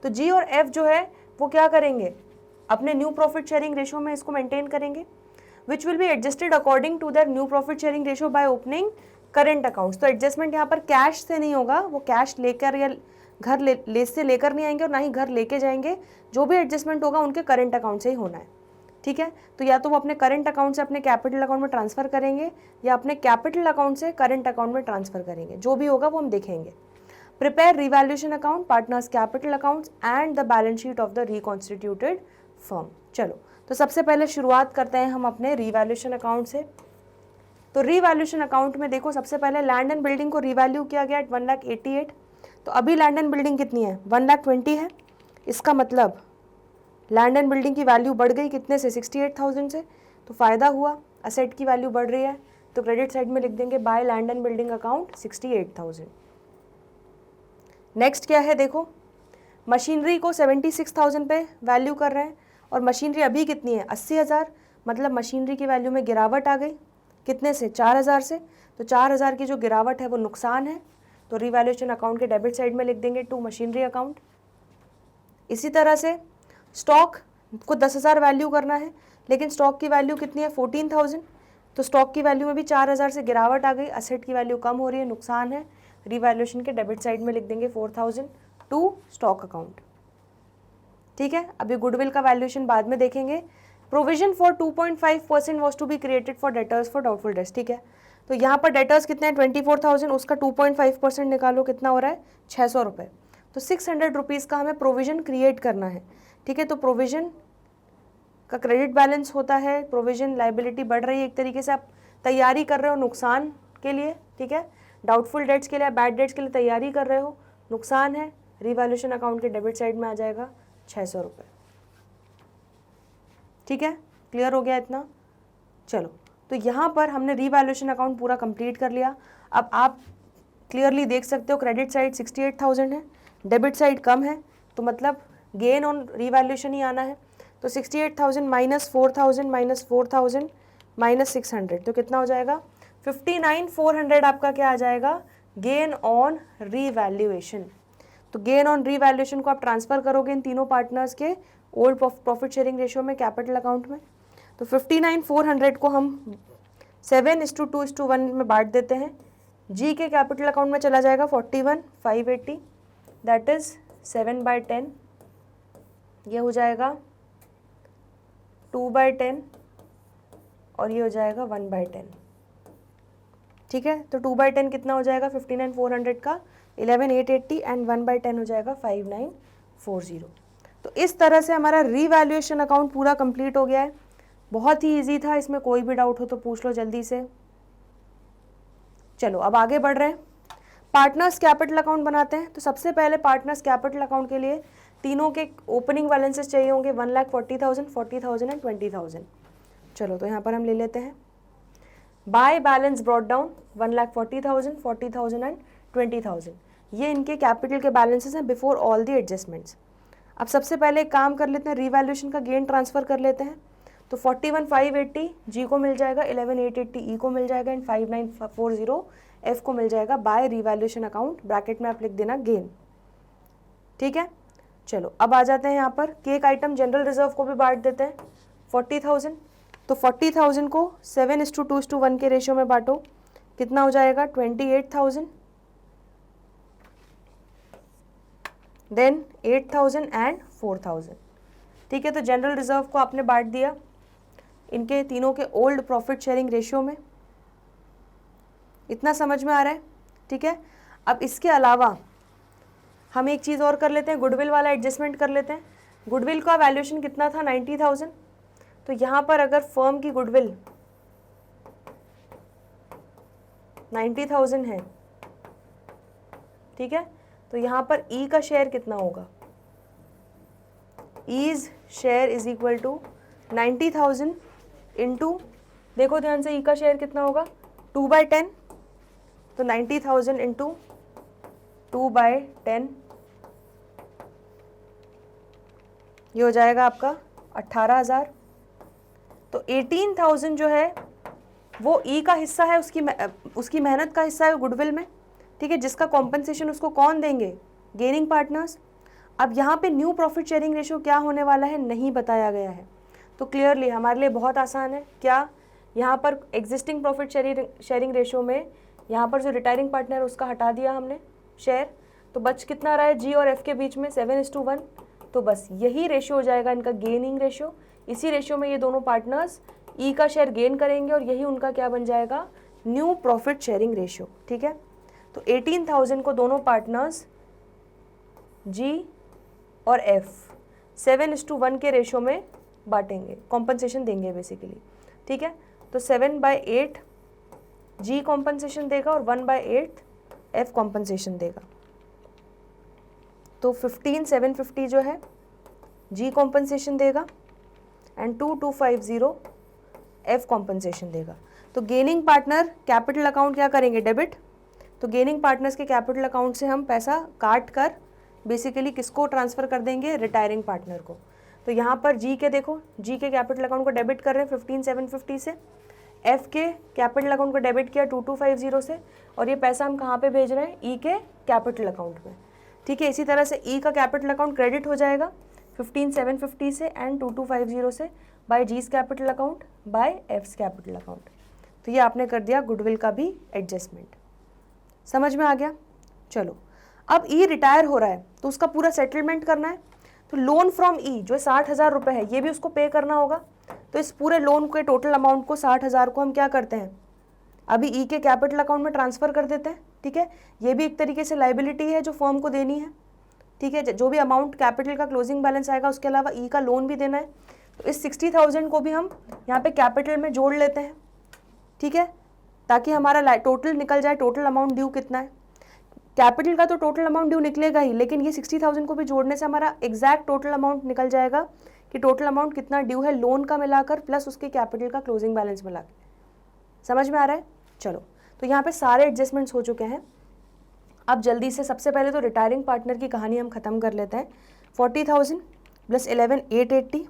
तो जी और एफ जो है वो क्या करेंगे, अपने न्यू प्रॉफिट शेयरिंग रेशियो में इसको मेंटेन करेंगे, which will be adjusted according to their new profit sharing ratio by opening current accounts. तो एडजस्टमेंट यहाँ पर कैश से नहीं होगा, वो कैश लेकर या घर ले से लेकर नहीं आएंगे और ना ही घर लेके जाएंगे। जो भी एडजस्टमेंट होगा उनके करंट अकाउंट से ही होना है। ठीक है, तो या तो वो अपने करंट अकाउंट से अपने कैपिटल अकाउंट में ट्रांसफर करेंगे या अपने कैपिटल अकाउंट से करंट अकाउंट में ट्रांसफर करेंगे, जो भी होगा वो हम देखेंगे। Prepare revaluation account, partners capital accounts and the balance sheet of the reconstituted firm. चलो, तो सबसे पहले शुरुआत करते हैं हम अपने रिवैल्यूएशन अकाउंट से। तो रिवैल्यूएशन अकाउंट में देखो, सबसे पहले लैंड एंड बिल्डिंग को रिवैल्यू किया गया 1,88,000। तो अभी लैंड एंड बिल्डिंग कितनी है, 1,20,000 है। इसका मतलब लैंड एंड बिल्डिंग की वैल्यू बढ़ गई कितने से, 68,000 से। तो फ़ायदा हुआ, असेट की वैल्यू बढ़ रही है, तो क्रेडिट साइड में लिख देंगे by land and building account 68,000। Next क्या है, देखो मशीनरी को 76,000 पे वैल्यू कर रहे हैं और मशीनरी अभी कितनी है, 80,000। मतलब मशीनरी की वैल्यू में गिरावट आ गई, कितने से, 4,000 से। तो 4,000 की जो गिरावट है वो नुकसान है, तो रिवैल्यूएशन अकाउंट के डेबिट साइड में लिख देंगे टू मशीनरी अकाउंट। इसी तरह से स्टॉक को 10,000 वैल्यू करना है, लेकिन स्टॉक की वैल्यू कितनी है, 14,000। तो स्टॉक की वैल्यू में भी 4,000 से गिरावट आ गई, असेट की वैल्यू कम हो रही है, नुकसान है। रिवैल्यूएशन के डेबिट साइड में लिख देंगे 4,000 टू स्टॉक अकाउंट। ठीक है, अभी गुडविल का वैल्यूएशन बाद में देखेंगे। Provision for 2.5% was to be created for debtors for doubtful debts. ठीक है, तो यहाँ पर डेटर्स कितने हैं, 24,000, उसका 2.5% निकालो, कितना हो रहा है, 600 रुपये। तो 600 रुपीज़ का हमें प्रोविजन क्रिएट करना है। ठीक है, तो प्रोविजन का क्रेडिट बैलेंस होता है, प्रोविजन लाइबिलिटी बढ़ रही है, एक तरीके से आप तैयारी कर रहे हो नुकसान के लिए। ठीक है, डाउटफुल डेट्स के लिए, बैड डेट्स के लिए तैयारी कर रहे हो, नुकसान है। रिवैल्यूएशन अकाउंट के डेबिट साइड में आ जाएगा 600 रुपये। ठीक है, क्लियर हो गया इतना। चलो, तो यहाँ पर हमने रिवैल्यूएशन अकाउंट पूरा कंप्लीट कर लिया। अब आप क्लियरली देख सकते हो क्रेडिट साइड 68,000 है, डेबिट साइड कम है, तो मतलब गेन ऑन रिवैल्यूएशन ही आना है। तो 68,000 माइनस 4,000 माइनस 4,000 माइनस 600, तो कितना हो जाएगा, 59,400 आपका क्या आ जाएगा, गेन ऑन रिवैल्यूएशन। तो गेन ऑन रिवैल्यूएशन को आप ट्रांसफ़र करोगे इन तीनों पार्टनर्स के ओल्ड प्रॉफिट शेयरिंग रेशियो में, कैपिटल अकाउंट में। तो 59,400 को हम 7:2:1 में बांट देते हैं। जी के कैपिटल अकाउंट में चला जाएगा 41,580, दैट इज़ 7/10। ये हो जाएगा 2/10 और ये हो जाएगा 1/10। ठीक है, तो 2/10 कितना हो जाएगा, 59,400 का 11,880 एंड 1/10 हो जाएगा 5,940। तो इस तरह से हमारा रिवैल्यूएशन अकाउंट पूरा कंप्लीट हो गया है। बहुत ही इजी था, इसमें कोई भी डाउट हो तो पूछ लो जल्दी से। चलो अब आगे बढ़ रहे हैं, पार्टनर्स कैपिटल अकाउंट बनाते हैं। तो सबसे पहले पार्टनर्स कैपिटल अकाउंट के लिए तीनों के ओपनिंग बैलेंसेस चाहिए होंगे, 1,40,000, 40,000 एंड 20,000। चलो, तो यहाँ पर हम ले लेते हैं by balance brought down 1,40,000, 40,000 and 20,000। ये इनके कैपिटल के बैलेंसेस हैं बिफोर ऑल द एडजस्टमेंट्स। अब सबसे पहले एक काम कर लेते हैं, रिवैल्यूएशन का गेन ट्रांसफ़र कर लेते हैं। तो 41,580 जी को मिल जाएगा, 11,880 ई को मिल जाएगा एंड 5,940 एफ को मिल जाएगा बाय रिवैल्यूएशन अकाउंट। ब्रैकेट में आप लिख देना गेन। ठीक है, चलो अब आ जाते हैं यहाँ पर केक आइटम जनरल रिजर्व को भी बांट देते हैं। 40,000, तो 40,000 को 7:2:1 के रेशियो में बांटो, कितना हो जाएगा 28,000, देन 8,000 एंड 4,000। ठीक है, तो जनरल रिजर्व को आपने बांट दिया इनके तीनों के ओल्ड प्रॉफिट शेयरिंग रेशियो में। इतना समझ में आ रहा है? ठीक है, अब इसके अलावा हम एक चीज़ और कर लेते हैं, गुडविल वाला एडजस्टमेंट कर लेते हैं। गुडविल का वैल्यूएशन कितना था 90,000, तो यहाँ पर अगर फर्म की गुडविल 90,000 है, ठीक है, तो यहाँ पर ई का शेयर कितना होगा, E's share is equal to 90,000 into, देखो ध्यान से, ई का शेयर कितना होगा 2/10, तो 90,000 इंटू 2/10, ये हो जाएगा आपका 18,000। तो 18,000 जो है वो ई का हिस्सा है, उसकी मेहनत का हिस्सा है गुडविल में, ठीक है, जिसका कॉम्पनसेशन उसको कौन देंगे, गेनिंग पार्टनर्स। अब यहाँ पे न्यू प्रॉफिट शेयरिंग रेशियो क्या होने वाला है नहीं बताया गया है, तो क्लियरली हमारे लिए बहुत आसान है। क्या, यहाँ पर एग्जिस्टिंग प्रॉफिट शेयरिंग रेशियो में यहाँ पर जो रिटायरिंग पार्टनर है उसका हटा दिया हमने शेयर, तो बच कितना रहा है जी और एफ के बीच में 7:1, तो बस यही रेशियो हो जाएगा इनका गेनिंग रेशियो। इसी रेशियो में ये दोनों पार्टनर्स ई का शेयर गेन करेंगे और यही उनका क्या बन जाएगा, न्यू प्रॉफिट शेयरिंग रेशियो। ठीक है, तो 18,000 को दोनों पार्टनर्स जी और एफ 7:1 के रेशियो में बांटेंगे, कॉम्पनसेशन देंगे बेसिकली। ठीक है, तो 7/8 जी कॉम्पनसेशन देगा और 1/8 एफ कॉम्पनसेशन देगा। तो 15,750 जो है जी कॉम्पनसेशन देगा एंड 2,250 एफ कॉम्पनसेशन देगा। तो गेनिंग पार्टनर कैपिटल अकाउंट क्या करेंगे, डेबिट, तो गेनिंग पार्टनर्स के कैपिटल अकाउंट से हम पैसा काट कर बेसिकली किसको ट्रांसफ़र कर देंगे, रिटायरिंग पार्टनर को। तो यहाँ पर जी के देखो, जी के कैपिटल अकाउंट को डेबिट कर रहे हैं 15,750 से, एफ के कैपिटल अकाउंट को डेबिट किया 2,250 से, और ये पैसा हम कहाँ पे भेज रहे हैं, ई के कैपिटल अकाउंट में। ठीक है, इसी तरह से ई का कैपिटल अकाउंट क्रेडिट हो जाएगा 15,750 से एंड 2,250 से by G's capital account by F's capital account. तो ये आपने कर दिया गुडविल का भी एडजस्टमेंट। समझ में आ गया? चलो, अब ई रिटायर हो रहा है तो उसका पूरा सेटलमेंट करना है, तो लोन फ्रॉम ई जो 60,000 रुपये है ये भी उसको पे करना होगा। तो इस पूरे लोन के टोटल अमाउंट को 60,000 को हम क्या करते हैं, अभी ई के कैपिटल अकाउंट में ट्रांसफ़र कर देते हैं। ठीक है, ये भी एक तरीके से लाइबिलिटी है जो फर्म को देनी है। ठीक है, जो भी अमाउंट कैपिटल का क्लोजिंग बैलेंस आएगा उसके अलावा ई का लोन भी देना है, तो इस 60,000 को भी हम यहाँ पे कैपिटल में जोड़ लेते हैं। ठीक है, ताकि हमारा टोटल निकल जाए, टोटल अमाउंट ड्यू कितना है। कैपिटल का तो टोटल अमाउंट ड्यू निकलेगा ही, लेकिन ये 60,000 को भी जोड़ने से हमारा एग्जैक्ट टोटल अमाउंट निकल जाएगा कि टोटल अमाउंट कितना ड्यू है लोन का मिलाकर प्लस उसके कैपिटल का क्लोजिंग बैलेंस मिला के। समझ में आ रहा है? चलो, तो यहाँ पे सारे एडजस्टमेंट्स हो चुके हैं। अब जल्दी से सबसे पहले तो रिटायरिंग पार्टनर की कहानी हम ख़त्म कर लेते हैं। 40,000 plus 11,880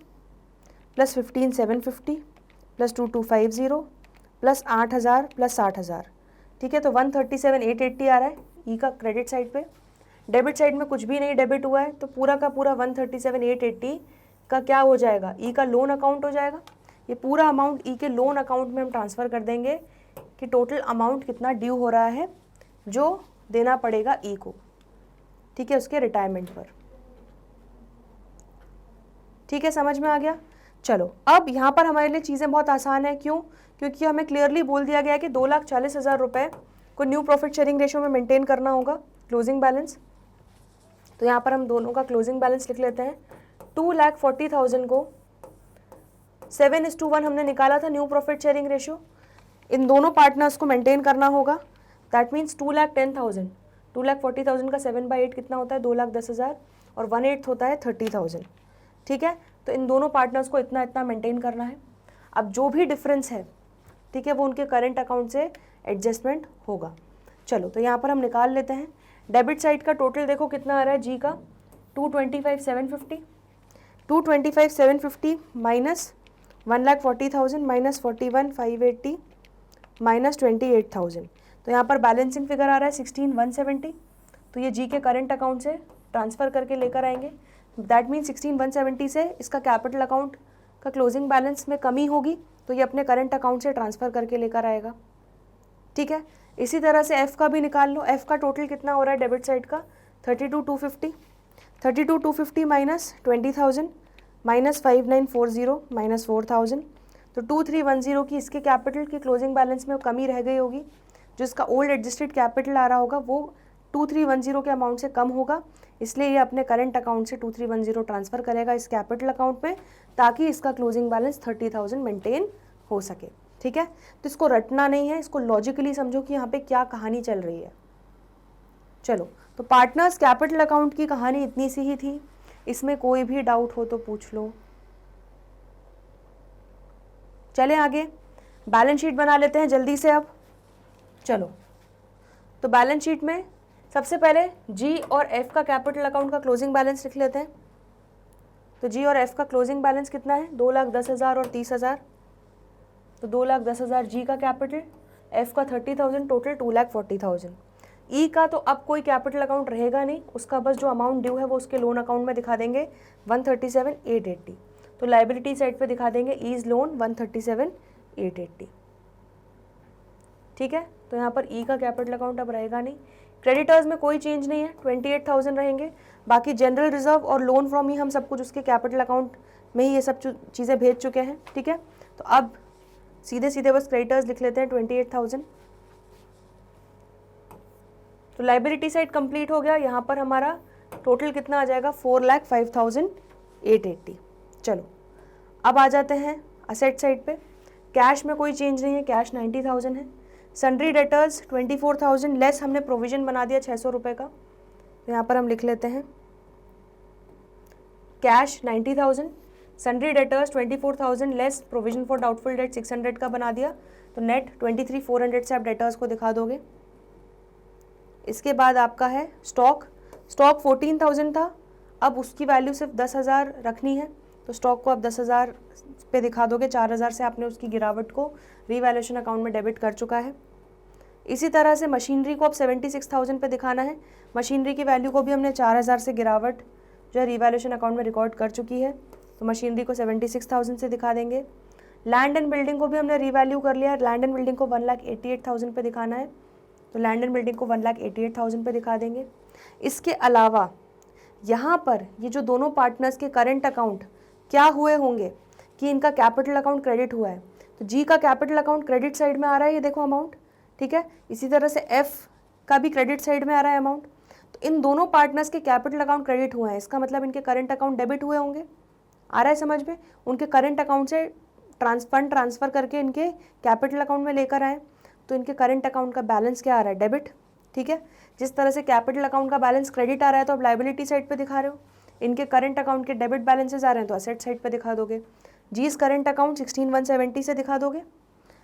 plus 15,750 plus 2,250 plus 8,000 plus 60,000। ठीक है, तो 137,880 आ रहा है ई का क्रेडिट साइड पे। डेबिट साइड में कुछ भी नहीं डेबिट हुआ है, तो पूरा का पूरा 137,880 का क्या हो जाएगा, ई का लोन अकाउंट हो जाएगा। ये पूरा अमाउंट ई के लोन अकाउंट में हम ट्रांसफ़र कर देंगे कि टोटल अमाउंट कितना ड्यू हो रहा है जो देना पड़ेगा ई को। ठीक है, उसके रिटायरमेंट पर। ठीक है, समझ में आ गया? चलो, अब यहाँ पर हमारे लिए चीज़ें बहुत आसान है। क्यों? क्योंकि हमें क्लियरली बोल दिया गया है कि 2,40,000 रुपये को न्यू प्रॉफिट शेयरिंग रेशियो में मेंटेन करना होगा क्लोजिंग बैलेंस। तो यहाँ पर हम दोनों का क्लोजिंग बैलेंस लिख लेते हैं। 2,40,000 को 7:1 हमने निकाला था न्यू प्रॉफिट शेयरिंग रेशियो, इन दोनों पार्टनर्स को मेंटेन करना होगा। दैट मीन्स 2,10,000, 2,40,000 का 7/8 कितना होता है, 2,10,000 और 1/8 होता है 30,000। ठीक है, तो इन दोनों पार्टनर्स को इतना इतना मेंटेन करना है। अब जो भी डिफरेंस है, ठीक है, वो उनके करंट अकाउंट से एडजस्टमेंट होगा। चलो, तो यहाँ पर हम निकाल लेते हैं। डेबिट साइड का टोटल देखो कितना आ रहा है, जी का 225,750, 225,750 माइनस 1,40,000 माइनस 41,580 माइनस 28,000। तो यहाँ पर बैलेंसिंग फिगर आ रहा है 16,170, तो ये जी के करंट अकाउंट से ट्रांसफ़र करके लेकर आएंगे। दैट मीन्स 16,170 से इसका कैपिटल अकाउंट का क्लोजिंग बैलेंस में कमी होगी तो ये अपने करंट अकाउंट से ट्रांसफ़र करके लेकर आएगा, ठीक है। इसी तरह से एफ़ का भी निकाल लो। एफ़ का टोटल कितना हो रहा है डेबिट साइड का, 32,250, 32,250 माइनस 20,000 माइनस 5,940 माइनस 4,000, तो 2,310 की इसके कैपिटल की क्लोजिंग बैलेंस में कमी रह गई होगी। जो इसका ओल्ड एडजस्टेड कैपिटल आ रहा होगा वो 2,310 के अमाउंट से कम होगा, इसलिए ये अपने करंट अकाउंट से 2,310 ट्रांसफ़र करेगा इस कैपिटल अकाउंट में, ताकि इसका क्लोजिंग बैलेंस 30,000 मेंटेन हो सके, ठीक है। तो इसको रटना नहीं है, इसको लॉजिकली समझो कि यहाँ पे क्या कहानी चल रही है। चलो, तो पार्टनर्स कैपिटल अकाउंट की कहानी इतनी सी ही थी। इसमें कोई भी डाउट हो तो पूछ लो। चले आगे, बैलेंस शीट बना लेते हैं जल्दी से अब। चलो, तो बैलेंस शीट में सबसे पहले जी और एफ का कैपिटल अकाउंट का क्लोजिंग बैलेंस लिख लेते हैं। तो जी और एफ का क्लोजिंग बैलेंस कितना है, 2,10,000 और 30,000। तो 2,10,000 जी का कैपिटल, एफ का 30,000, टोटल 2,40,000। ई का तो अब कोई कैपिटल अकाउंट रहेगा नहीं, उसका बस जो अमाउंट ड्यू है वो उसके लोन अकाउंट में दिखा देंगे 137,880। तो लाइबिलिटी साइड पे दिखा देंगे ईज लोन 137,880, ठीक है। तो यहाँ पर ई का कैपिटल अकाउंट अब रहेगा नहीं। क्रेडिटर्स में कोई चेंज नहीं है, 28,000 रहेंगे। बाकी जनरल रिजर्व और लोन फ्रॉम ही हम सब कुछ उसके कैपिटल अकाउंट में ही ये सब चीज़ें भेज चुके हैं, ठीक है। तो अब सीधे सीधे बस क्रेडिटर्स लिख लेते हैं 28,000। तो लाइबिलिटी साइड कंप्लीट हो गया। यहाँ पर हमारा टोटल कितना आ जाएगा, 4,05,880। चलो, अब आ जाते हैं असेट साइड पे। कैश में कोई चेंज नहीं है, कैश 90,000 है। सन्ड्री डेटर्स 24,000 लेस हमने प्रोविजन बना दिया 600 रुपये का। तो यहाँ पर हम लिख लेते हैं cash 90,000, sundry debtors 24,000 less provision for doubtful debt 600 का बना दिया। तो नेट 23,400 से आप डेटर्स को दिखा दोगे। इसके बाद आपका है स्टॉक 14,000 था, अब उसकी वैल्यू सिर्फ 10,000 रखनी है। तो स्टॉक को आप 10,000 पे दिखा दोगे, 4,000 से आपने उसकी गिरावट को रीवैल्यूएशन अकाउंट में डेबिट कर चुका है। इसी तरह से मशीनरी को अब 76,000 पे दिखाना है। मशीनरी की वैल्यू को भी हमने 4,000 से गिरावट जो है रीवैल्यूएशन अकाउंट में रिकॉर्ड कर चुकी है, तो मशीनरी को 76,000 से दिखा देंगे। लैंड एंड बिल्डिंग को भी हमने रीवैल्यू कर लिया है, लैंड एंड बिल्डिंग को 1,88,000 पे दिखाना है, तो लैंड एंड बिल्डिंग को 1,88,000 पे दिखा देंगे। इसके अलावा यहाँ पर ये जो दोनों पार्टनर्स के करंट अकाउंट क्या हुए होंगे कि इनका कैपिटल अकाउंट क्रेडिट हुआ है, तो जी का कैपिटल अकाउंट क्रेडिट साइड में आ रहा है, ये देखो अमाउंट, ठीक है। इसी तरह से एफ का भी क्रेडिट साइड में आ रहा है अमाउंट। तो इन दोनों पार्टनर्स के कैपिटल अकाउंट क्रेडिट हुए हैं, इसका मतलब इनके करंट अकाउंट डेबिट हुए होंगे। आ रहा है समझ में, उनके करंट अकाउंट से फंड ट्रांसफ़र करके इनके कैपिटल अकाउंट में लेकर आए, तो इनके करंट अकाउंट का बैलेंस क्या आ रहा है, डेबिट, ठीक है। जिस तरह से कैपिटल अकाउंट का बैलेंस क्रेडिट आ रहा है तो आप लाइबिलिटी साइड पे दिखा रहे हो, इनके करंट अकाउंट के डेबिट बैलेंसेस आ रहे हैं तो असेट साइड पे दिखा दोगे। जीस करंट अकाउंट 16,170 से दिखा दोगे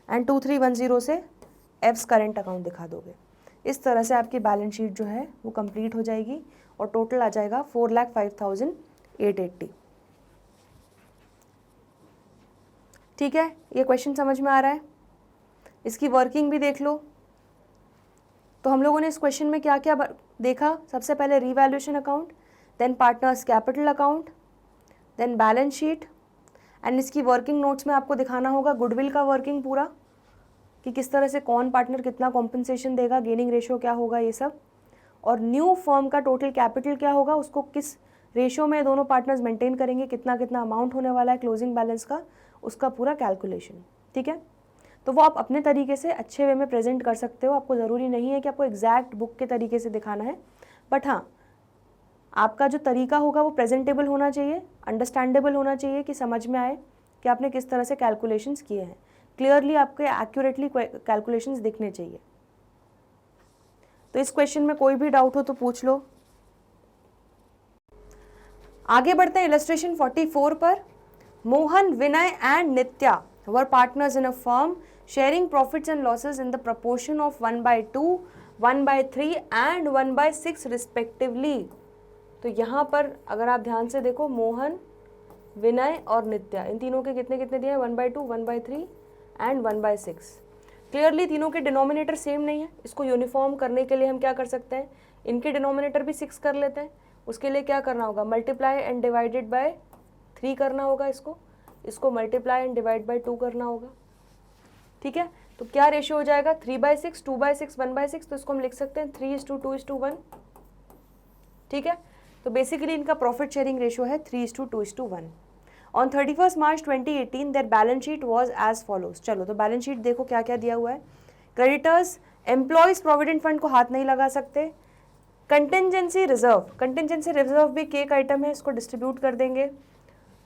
एंड 2,310 से एफ्स करंट अकाउंट दिखा दोगे। इस तरह से आपकी बैलेंस शीट जो है वो कंप्लीट हो जाएगी और टोटल आ जाएगा 4,05,880, ठीक है। ये क्वेश्चन समझ में आ रहा है, इसकी वर्किंग भी देख लो। तो हम लोगों ने इस क्वेश्चन में क्या क्या देखा, सबसे पहले revaluation account, then partners capital account, then balance sheet, and इसकी वर्किंग नोट्स में आपको दिखाना होगा गुडविल का वर्किंग पूरा, कि किस तरह से कौन पार्टनर कितना कॉम्पनसेशन देगा, गेनिंग रेशियो क्या होगा, ये सब, और न्यू फर्म का टोटल कैपिटल क्या होगा, उसको किस रेशियो में दोनों पार्टनर्स मेंटेन करेंगे, कितना कितना अमाउंट होने वाला है क्लोजिंग बैलेंस का, उसका पूरा कैलकुलेशन, ठीक है। तो वो आप अपने तरीके से अच्छे वे में प्रेजेंट कर सकते हो, आपको ज़रूरी नहीं है कि आपको एग्जैक्ट बुक के तरीके से दिखाना है, बट हाँ आपका जो तरीका होगा वो प्रेजेंटेबल होना चाहिए, अंडरस्टैंडेबल होना चाहिए, कि समझ में आए कि आपने किस तरह से कैलकुलेशंस किए हैं, क्लियरली आपके एक्यूरेटली कैलकुलेशंस दिखने चाहिए। तो इस क्वेश्चन में कोई भी डाउट हो तो पूछ लो। आगे बढ़ते हैं इलस्ट्रेशन 44 पर। Mohan, Vinay and Nitya were partners in a firm sharing profits and losses in the proportion of 1/2, 1/3 and 1/6 respectively. तो यहाँ पर अगर आप ध्यान से देखो, मोहन, विनय और नित्या, इन तीनों के कितने कितने दिए हैं, 1/2, 1/3 एंड 1/6। क्लियरली तीनों के डिनोमिनेटर सेम नहीं है, इसको यूनिफॉर्म करने के लिए हम क्या कर सकते हैं, इनके डिनोमिनेटर भी 6 कर लेते हैं। उसके लिए क्या करना होगा, मल्टीप्लाई एंड डिवाइडेड बाय 3 करना होगा इसको। इसको मल्टीप्लाई एंड डिवाइड बाई 2 करना होगा, ठीक है। तो क्या रेशियो हो जाएगा, 3/6, 2/6, 1/6, तो इसको हम लिख सकते हैं 3:2:1, ठीक है। तो बेसिकली इनका प्रॉफिट शेयरिंग रेशियो है 3:2:1। On 31 March 2018 there balance sheet was as follows. चलो तो बैलेंस शीट देखो क्या क्या दिया हुआ है। क्रेडिटर्स, एम्प्लॉयज प्रोविडेंट फंड को हाथ नहीं लगा सकते। कंटिजेंसी रिजर्व भी केक आइटम है, इसको डिस्ट्रीब्यूट कर देंगे।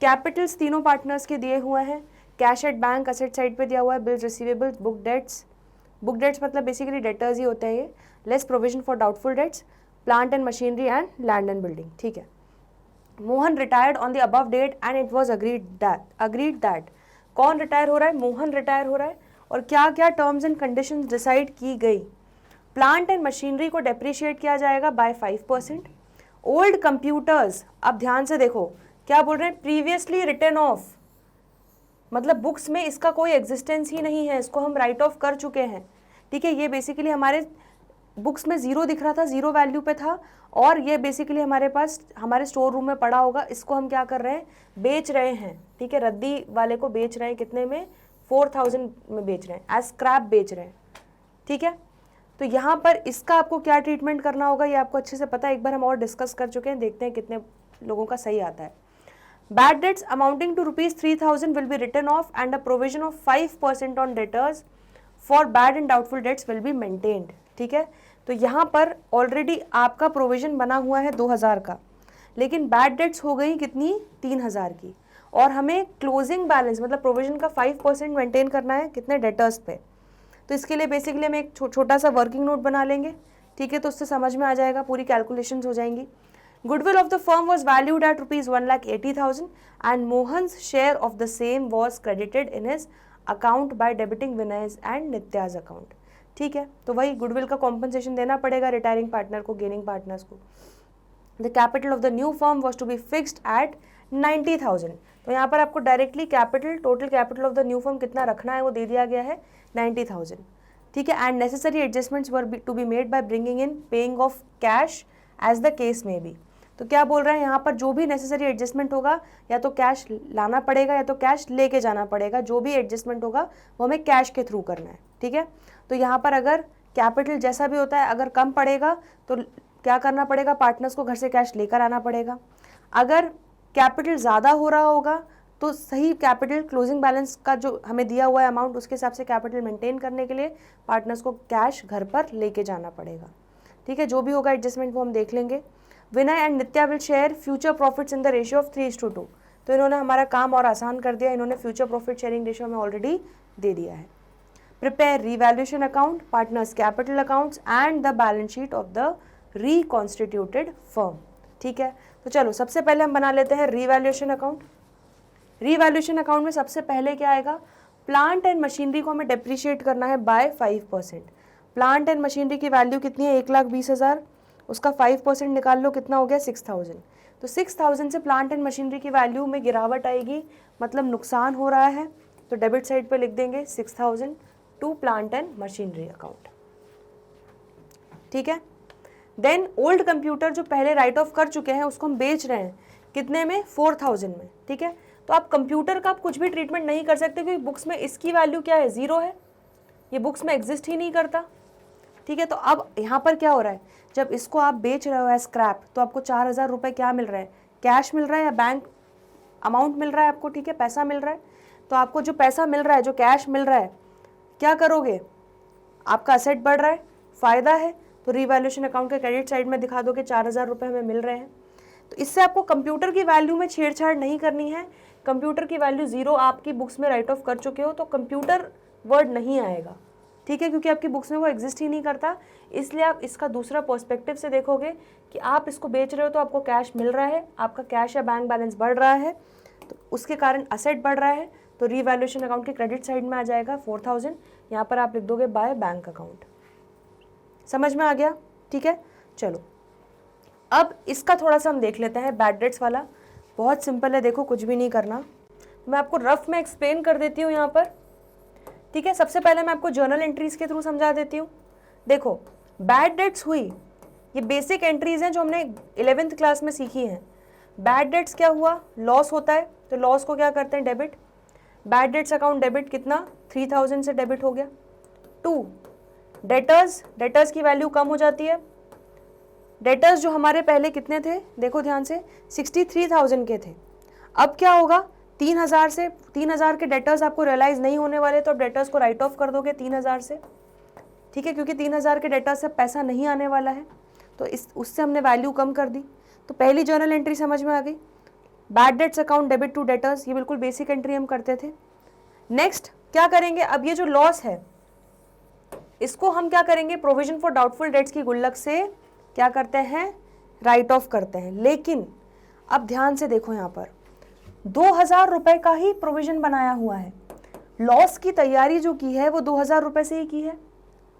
कैपिटल्स तीनों पार्टनर्स के दिए हुए हैं। Cash at bank asset side पे दिया हुआ है। बिल्स रिसीवेबल्स, बुक डेट्स मतलब बेसिकली डेटर्स ही होते हैं ये। Less provision for doubtful debts, plant and machinery and land and building, ठीक है। Mohan retired on the above date and it was agreed that. कौन रिटायर हो रहा है, मोहन रिटायर हो रहा है। और क्या क्या टर्म्स एंड कंडीशंस डिसाइड की गई। प्लांट एंड मशीनरी को डेप्रिशिएट किया जाएगा बाय 5%। ओल्ड कंप्यूटर्स, अब ध्यान से देखो क्या बोल रहे हैं, प्रीवियसली रिटन ऑफ, मतलब बुक्स में इसका कोई एग्जिस्टेंस ही नहीं है, इसको हम राइट ऑफ कर चुके हैं, ठीक है। ये बेसिकली हमारे बुक्स में जीरो दिख रहा था, जीरो वैल्यू पे था, और ये बेसिकली हमारे पास हमारे स्टोर रूम में पड़ा होगा। इसको हम क्या कर रहे हैं, बेच रहे हैं, ठीक है। रद्दी वाले को बेच रहे हैं, कितने में, 4000 में बेच रहे हैं, एज स्क्रैप बेच रहे हैं, ठीक है। तो यहाँ पर इसका आपको क्या ट्रीटमेंट करना होगा ये आपको अच्छे से पता है, एक बार हम और डिस्कस कर चुके हैं, देखते हैं कितने लोगों का सही आता है। Bad debts amounting to ₹3000 will be written off and a provision of 5% on debtors for bad and doubtful debts will be maintained, ठीक है। तो यहाँ पर ऑलरेडी आपका प्रोविजन बना हुआ है 2000 का, लेकिन बैड डेट्स हो गई कितनी, 3000 की, और हमें क्लोजिंग बैलेंस मतलब प्रोविजन का 5% मेंटेन करना है कितने, डेटर्स पे। तो इसके लिए बेसिकली हम एक छोटा सा वर्किंग नोट बना लेंगे, ठीक है। तो उससे समझ में आ जाएगा, पूरी कैलकुलेशंस हो जाएंगी। Goodwill of the firm was valued at ₹1,80,000 and Mohan's share of the same was credited in his account by debiting Vinay's and Nitya's account, ठीक है। तो वही गुडविल का कॉम्पनसेशन देना पड़ेगा रिटायरिंग पार्टनर को, गेनिंग पार्टनर्स को। The capital of the new firm was to be fixed at 90,000। तो यहाँ पर आपको directly capital, total capital of the new firm कितना रखना है वो दे दिया गया है, 90,000, ठीक है। And necessary adjustments were to be made by bringing in paying off cash as the case may be. तो क्या बोल रहे हैं यहाँ पर, जो भी नेसेसरी एडजस्टमेंट होगा, या तो कैश लाना पड़ेगा या तो कैश लेके जाना पड़ेगा, जो भी एडजस्टमेंट होगा वो हमें कैश के थ्रू करना है, ठीक है। तो यहाँ पर अगर कैपिटल जैसा भी होता है, अगर कम पड़ेगा तो क्या करना पड़ेगा, पार्टनर्स को घर से कैश लेकर आना पड़ेगा। अगर कैपिटल ज़्यादा हो रहा होगा तो सही कैपिटल, क्लोजिंग बैलेंस का जो हमें दिया हुआ है अमाउंट, उसके हिसाब से कैपिटल मेंटेन करने के लिए पार्टनर्स को कैश घर पर लेके जाना पड़ेगा, ठीक है। जो भी होगा एडजस्टमेंट वो हम देख लेंगे। Vinay and Nitya will share future profits in the ratio of 3:2। तो इन्होंने हमारा काम और आसान कर दिया, इन्होंने फ्यूचर प्रॉफिट शेयरिंग रेशियो में ऑलरेडी दे दिया है। Prepare revaluation account, partners capital accounts and the balance sheet of the reconstituted firm, ठीक है। तो चलो सबसे पहले हम बना लेते हैं रीवैल्यूएशन अकाउंट। रीवैल्यूएशन अकाउंट में सबसे पहले क्या आएगा, प्लांट एंड मशीनरी को हमें डेप्रिशिएट करना है बाय 5%। प्लांट एंड मशीनरी की वैल्यू कितनी है, 1,20,000, उसका 5% निकाल लो, कितना हो गया, 6,000। तो 6,000 से प्लांट एंड मशीनरी की वैल्यू में गिरावट आएगी, मतलब नुकसान हो रहा है, तो डेबिट साइड पे लिख देंगे 6,000 to plant and machinery account, ठीक है। देन ओल्ड कंप्यूटर जो पहले राइट ऑफ कर चुके हैं उसको हम बेच रहे हैं, कितने में, 4,000 में, ठीक है। तो आप कंप्यूटर का आप कुछ भी ट्रीटमेंट नहीं कर सकते क्योंकि बुक्स में इसकी वैल्यू क्या है, 0 है, ये बुक्स में एग्जिस्ट ही नहीं करता, ठीक है। तो अब यहाँ पर क्या हो रहा है, जब इसको आप बेच रहे हो एज स्क्रैप, तो आपको 4,000 रुपये क्या मिल रहा है, कैश मिल रहा है या बैंक अमाउंट मिल रहा है आपको, ठीक है, पैसा मिल रहा है। तो आपको जो पैसा मिल रहा है, जो कैश मिल रहा है, क्या करोगे, आपका असेट बढ़ रहा है, फ़ायदा है, तो रीवैल्यूएशन अकाउंट के क्रेडिट साइड में दिखा दो कि 4,000 रुपये हमें मिल रहे हैं। तो इससे आपको कंप्यूटर की वैल्यू में छेड़छाड़ नहीं करनी है। कंप्यूटर की वैल्यू 0 आपकी बुक्स में राइट ऑफ कर चुके हो, तो कंप्यूटर वर्ड नहीं आएगा, ठीक है, क्योंकि आपकी बुक्स में वो एग्जिस्ट ही नहीं करता। इसलिए आप इसका दूसरा पर्सपेक्टिव से देखोगे कि आप इसको बेच रहे हो तो आपको कैश मिल रहा है, आपका कैश या बैंक बैलेंस बढ़ रहा है, तो उसके कारण असेट बढ़ रहा है, तो रीवैल्यूएशन अकाउंट के क्रेडिट साइड में आ जाएगा 4,000, यहाँ पर आप लिख दोगे बाय बैंक अकाउंट। समझ में आ गया, ठीक है। चलो अब इसका थोड़ा सा हम देख लेते हैं, बैड डेट्स वाला बहुत सिंपल है, देखो कुछ भी नहीं करना, मैं आपको रफ में एक्सप्लेन कर देती हूँ यहाँ पर, ठीक है। सबसे पहले मैं आपको जर्नल एंट्रीज के थ्रू समझा देती हूँ। देखो बैड डेट्स हुई, ये बेसिक एंट्रीज हैं जो हमने 11th क्लास में सीखी हैं। बैड डेट्स क्या हुआ, लॉस होता है, तो लॉस को क्या करते हैं, debit, bad debts account debit कितना 3000 से डेबिट हो गया। 2 डेटर्स की वैल्यू कम हो जाती है। डेटर्स जो हमारे पहले कितने थे, देखो ध्यान से 63,000 के थे, अब क्या होगा 3,000 के डेटर्स आपको रियलाइज नहीं होने वाले, तो अब डेटर्स को राइट ऑफ कर दोगे 3,000 से, ठीक है, क्योंकि 3,000 के डेटर्स से पैसा नहीं आने वाला है, तो उससे हमने वैल्यू कम कर दी। तो पहली जर्नल एंट्री समझ में आ गई। Bad debts account debit to debtors, ये बिल्कुल बेसिक एंट्री हम करते थे। नेक्स्ट क्या करेंगे, अब ये जो लॉस है इसको हम क्या करेंगे, प्रोविजन फॉर डाउटफुल डेट्स की गुल्लक से क्या करते हैं, राइट ऑफ करते हैं। लेकिन अब ध्यान से देखो, यहाँ पर 2,000 रुपए का ही प्रोविजन बनाया हुआ है, लॉस की तैयारी जो की है वो 2,000 रुपए से ही की है,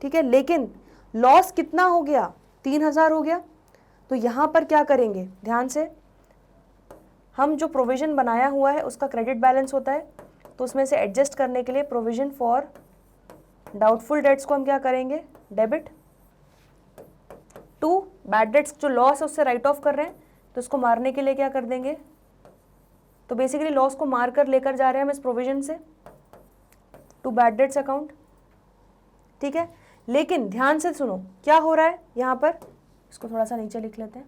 ठीक है, लेकिन लॉस कितना हो गया, 3,000 हो गया। तो यहाँ पर क्या करेंगे, ध्यान से, हम जो प्रोविजन बनाया हुआ है उसका क्रेडिट बैलेंस होता है, तो उसमें से एडजस्ट करने के लिए प्रोविजन फॉर डाउटफुल डेट्स को हम क्या करेंगे, डेबिट टू बैड डेट्स, जो लॉस है उससे राइट ऑफ कर रहे हैं तो उसको मारने के लिए क्या कर देंगे, तो बेसिकली लॉस को मार कर लेकर जा रहे हैं हम इस प्रोविजन से टू बैड डेट्स अकाउंट, ठीक है। लेकिन ध्यान से सुनो क्या हो रहा है यहाँ पर, इसको थोड़ा सा नीचे लिख लेते हैं।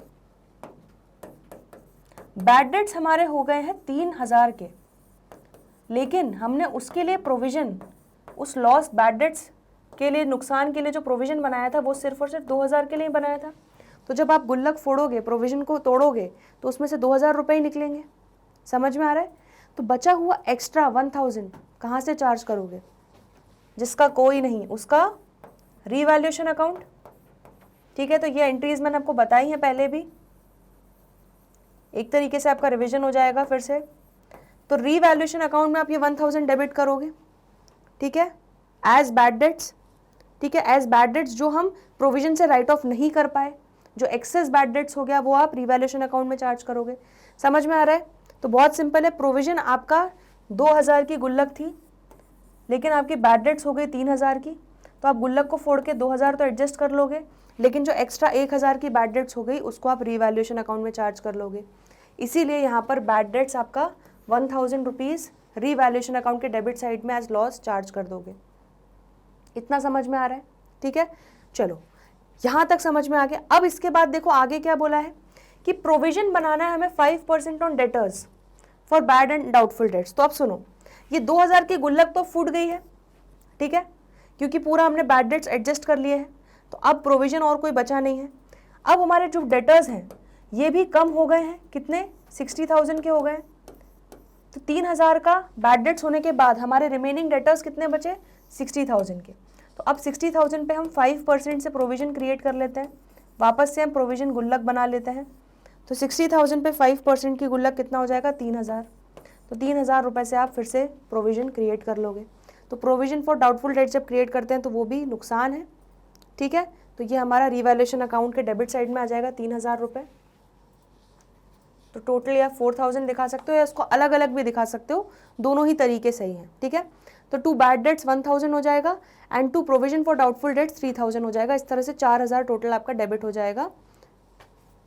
बैड डेट्स हमारे हो गए हैं 3,000 के, लेकिन हमने उसके लिए प्रोविजन, उस लॉस बैड डेट्स के लिए, नुकसान के लिए जो प्रोविजन बनाया था वो सिर्फ और सिर्फ 2,000 के लिए बनाया था। तो जब आप गुल्लक फोड़ोगे, प्रोविजन को तोड़ोगे, तो उसमें से 2,000 रुपये ही निकलेंगे, समझ में आ रहा है। तो बचा हुआ एक्स्ट्रा 1,000 कहाँ से चार्ज करोगे, जिसका कोई नहीं, उसका रीवैल्यूएशन अकाउंट, ठीक है। तो ये एंट्रीज मैंने आपको बताई हैं पहले भी, एक तरीके से आपका रिविजन हो जाएगा फिर से। तो रीवैल्यूएशन अकाउंट में आप ये 1,000 डेबिट करोगे, ठीक है, एज बैड डेट्स, ठीक है, एज बैड डेट्स जो हम प्रोविजन से राइट ऑफ नहीं कर पाए, जो एक्सेस बैड डेट्स हो गया वो आप रीवैल्यूएशन अकाउंट में चार्ज करोगे। समझ में आ रहा है। तो बहुत सिंपल है, प्रोविजन आपका 2,000 की गुल्लक थी, लेकिन आपकी बैड डेट्स हो गई 3,000 की, तो आप गुल्लक को फोड़ के 2,000 तो एडजस्ट कर लोगे, लेकिन जो एक्स्ट्रा 1,000 की बैड डेट्स हो गई उसको आप रीवैल्यूएशन अकाउंट में चार्ज कर लोगे। इसीलिए यहाँ पर बैड डेट्स आपका 1,000 रुपीज़ रीवैल्यूएशन अकाउंट के डेबिट साइड में एज लॉस चार्ज कर दोगे। इतना समझ में आ रहा है, ठीक है। चलो यहाँ तक समझ में आ गया। अब इसके बाद देखो आगे क्या बोला है कि प्रोविजन बनाना है हमें 5% on debtors for bad and doubtful dates. तो अब सुनो, ये 2,000 की गुल्लक तो फूट गई है, ठीक है, क्योंकि पूरा हमने बैड डेट्स एडजस्ट कर लिए हैं, तो अब प्रोविजन और कोई बचा नहीं है। अब हमारे जो डेटर्स हैं ये भी कम हो गए हैं, कितने, 60,000 के हो गए। तो 3,000 का बैड डेट्स होने के बाद हमारे रिमेनिंग डेटर्स कितने बचे, 60,000 के। तो अब 60,000 पे हम 5% से प्रोविजन क्रिएट कर लेते हैं, वापस से हम प्रोविजन गुल्लक बना लेते हैं। तो 60,000 पे 5% की गुल्लक कितना हो जाएगा, 3,000। तो 3,000 रुपये से आप फिर से प्रोविजन क्रिएट कर लोगे। तो प्रोविजन फॉर डाउटफुल डेट जब क्रिएट करते हैं तो वो भी नुकसान है, ठीक है। तो ये हमारा रीवैल्यूएशन अकाउंट के डेबिट साइड में आ जाएगा 3,000 रुपये। तो टोटल या 4,000 दिखा सकते हो या इसको अलग अलग भी दिखा सकते हो, दोनों ही तरीके सही हैं, ठीक है। तो टू बैड डेट्स 1,000 हो जाएगा and to provision for doubtful debts 3,000 हो जाएगा। इस तरह से 4,000 टोटल आपका डेबिट हो जाएगा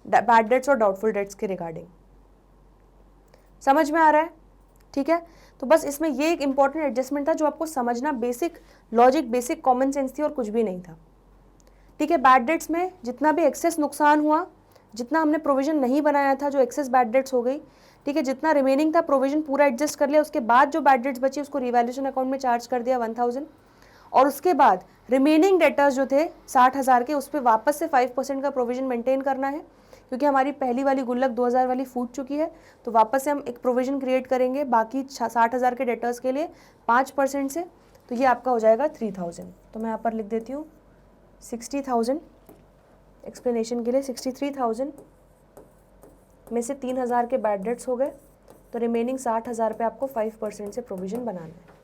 बैड डेट्स और डाउटफुल डेट्स के रिगार्डिंग। समझ में आ रहा है, ठीक है। तो बस इसमें ये एक इंपॉर्टेंट एडजस्टमेंट था जो आपको समझना, basic logic, basic common sense थी और कुछ भी नहीं था, ठीक है। बैड डेट्स में जितना भी एक्सेस नुकसान हुआ, जितना हमने प्रोविजन नहीं बनाया था, जो एक्सेस बैड डेट्स हो गई, ठीक है, जितना रिमेनिंग था प्रोविजन पूरा एडजस्ट कर लिया, उसके बाद जो बैड डेट्स बची उसको रिवैल्यूएशन अकाउंट में चार्ज कर दिया 1,000, और उसके बाद रिमेनिंग डेटर्स जो थे 60,000 के, उस पर वापस से 5% का प्रोविजन मेंटेन करना है, क्योंकि हमारी पहली वाली गुल्लक 2,000 वाली फूट चुकी है। तो वापस से हम एक प्रोविजन क्रिएट करेंगे बाकी 60,000 के डेटर्स के लिए 5% से, तो ये आपका हो जाएगा 3,000। तो मैं यहाँ पर लिख देती हूँ 60,000 एक्सप्लेनेशन के लिए, 63,000 में से 3,000 के बैड डेट्स हो गए, तो रिमेनिंग 60,000 पे आपको 5% से प्रोविजन बनाना है।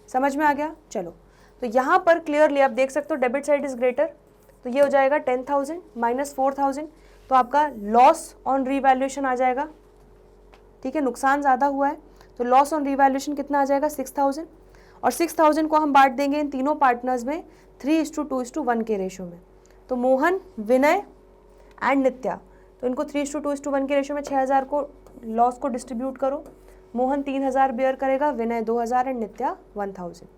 समझ में आ गया। चलो, तो यहाँ पर क्लियरली आप देख सकते हो डेबिट साइड इज ग्रेटर, तो ये हो जाएगा 10,000 माइनस 4,000, तो आपका लॉस ऑन रीवैल्यूएशन आ जाएगा, ठीक है, नुकसान ज़्यादा हुआ है, तो लॉस ऑन रीवैल्यूएशन कितना आ जाएगा 6,000, और 6,000 को हम बांट देंगे इन तीनों पार्टनर्स में 3:2:1 के रेशो में। तो मोहन, विनय एंड नित्या, तो इनको 3:2:1 के रेशो में 6,000 को लॉस को डिस्ट्रीब्यूट करो, मोहन 3000 बेयर करेगा, विनय 2000 एंड नित्या 1000।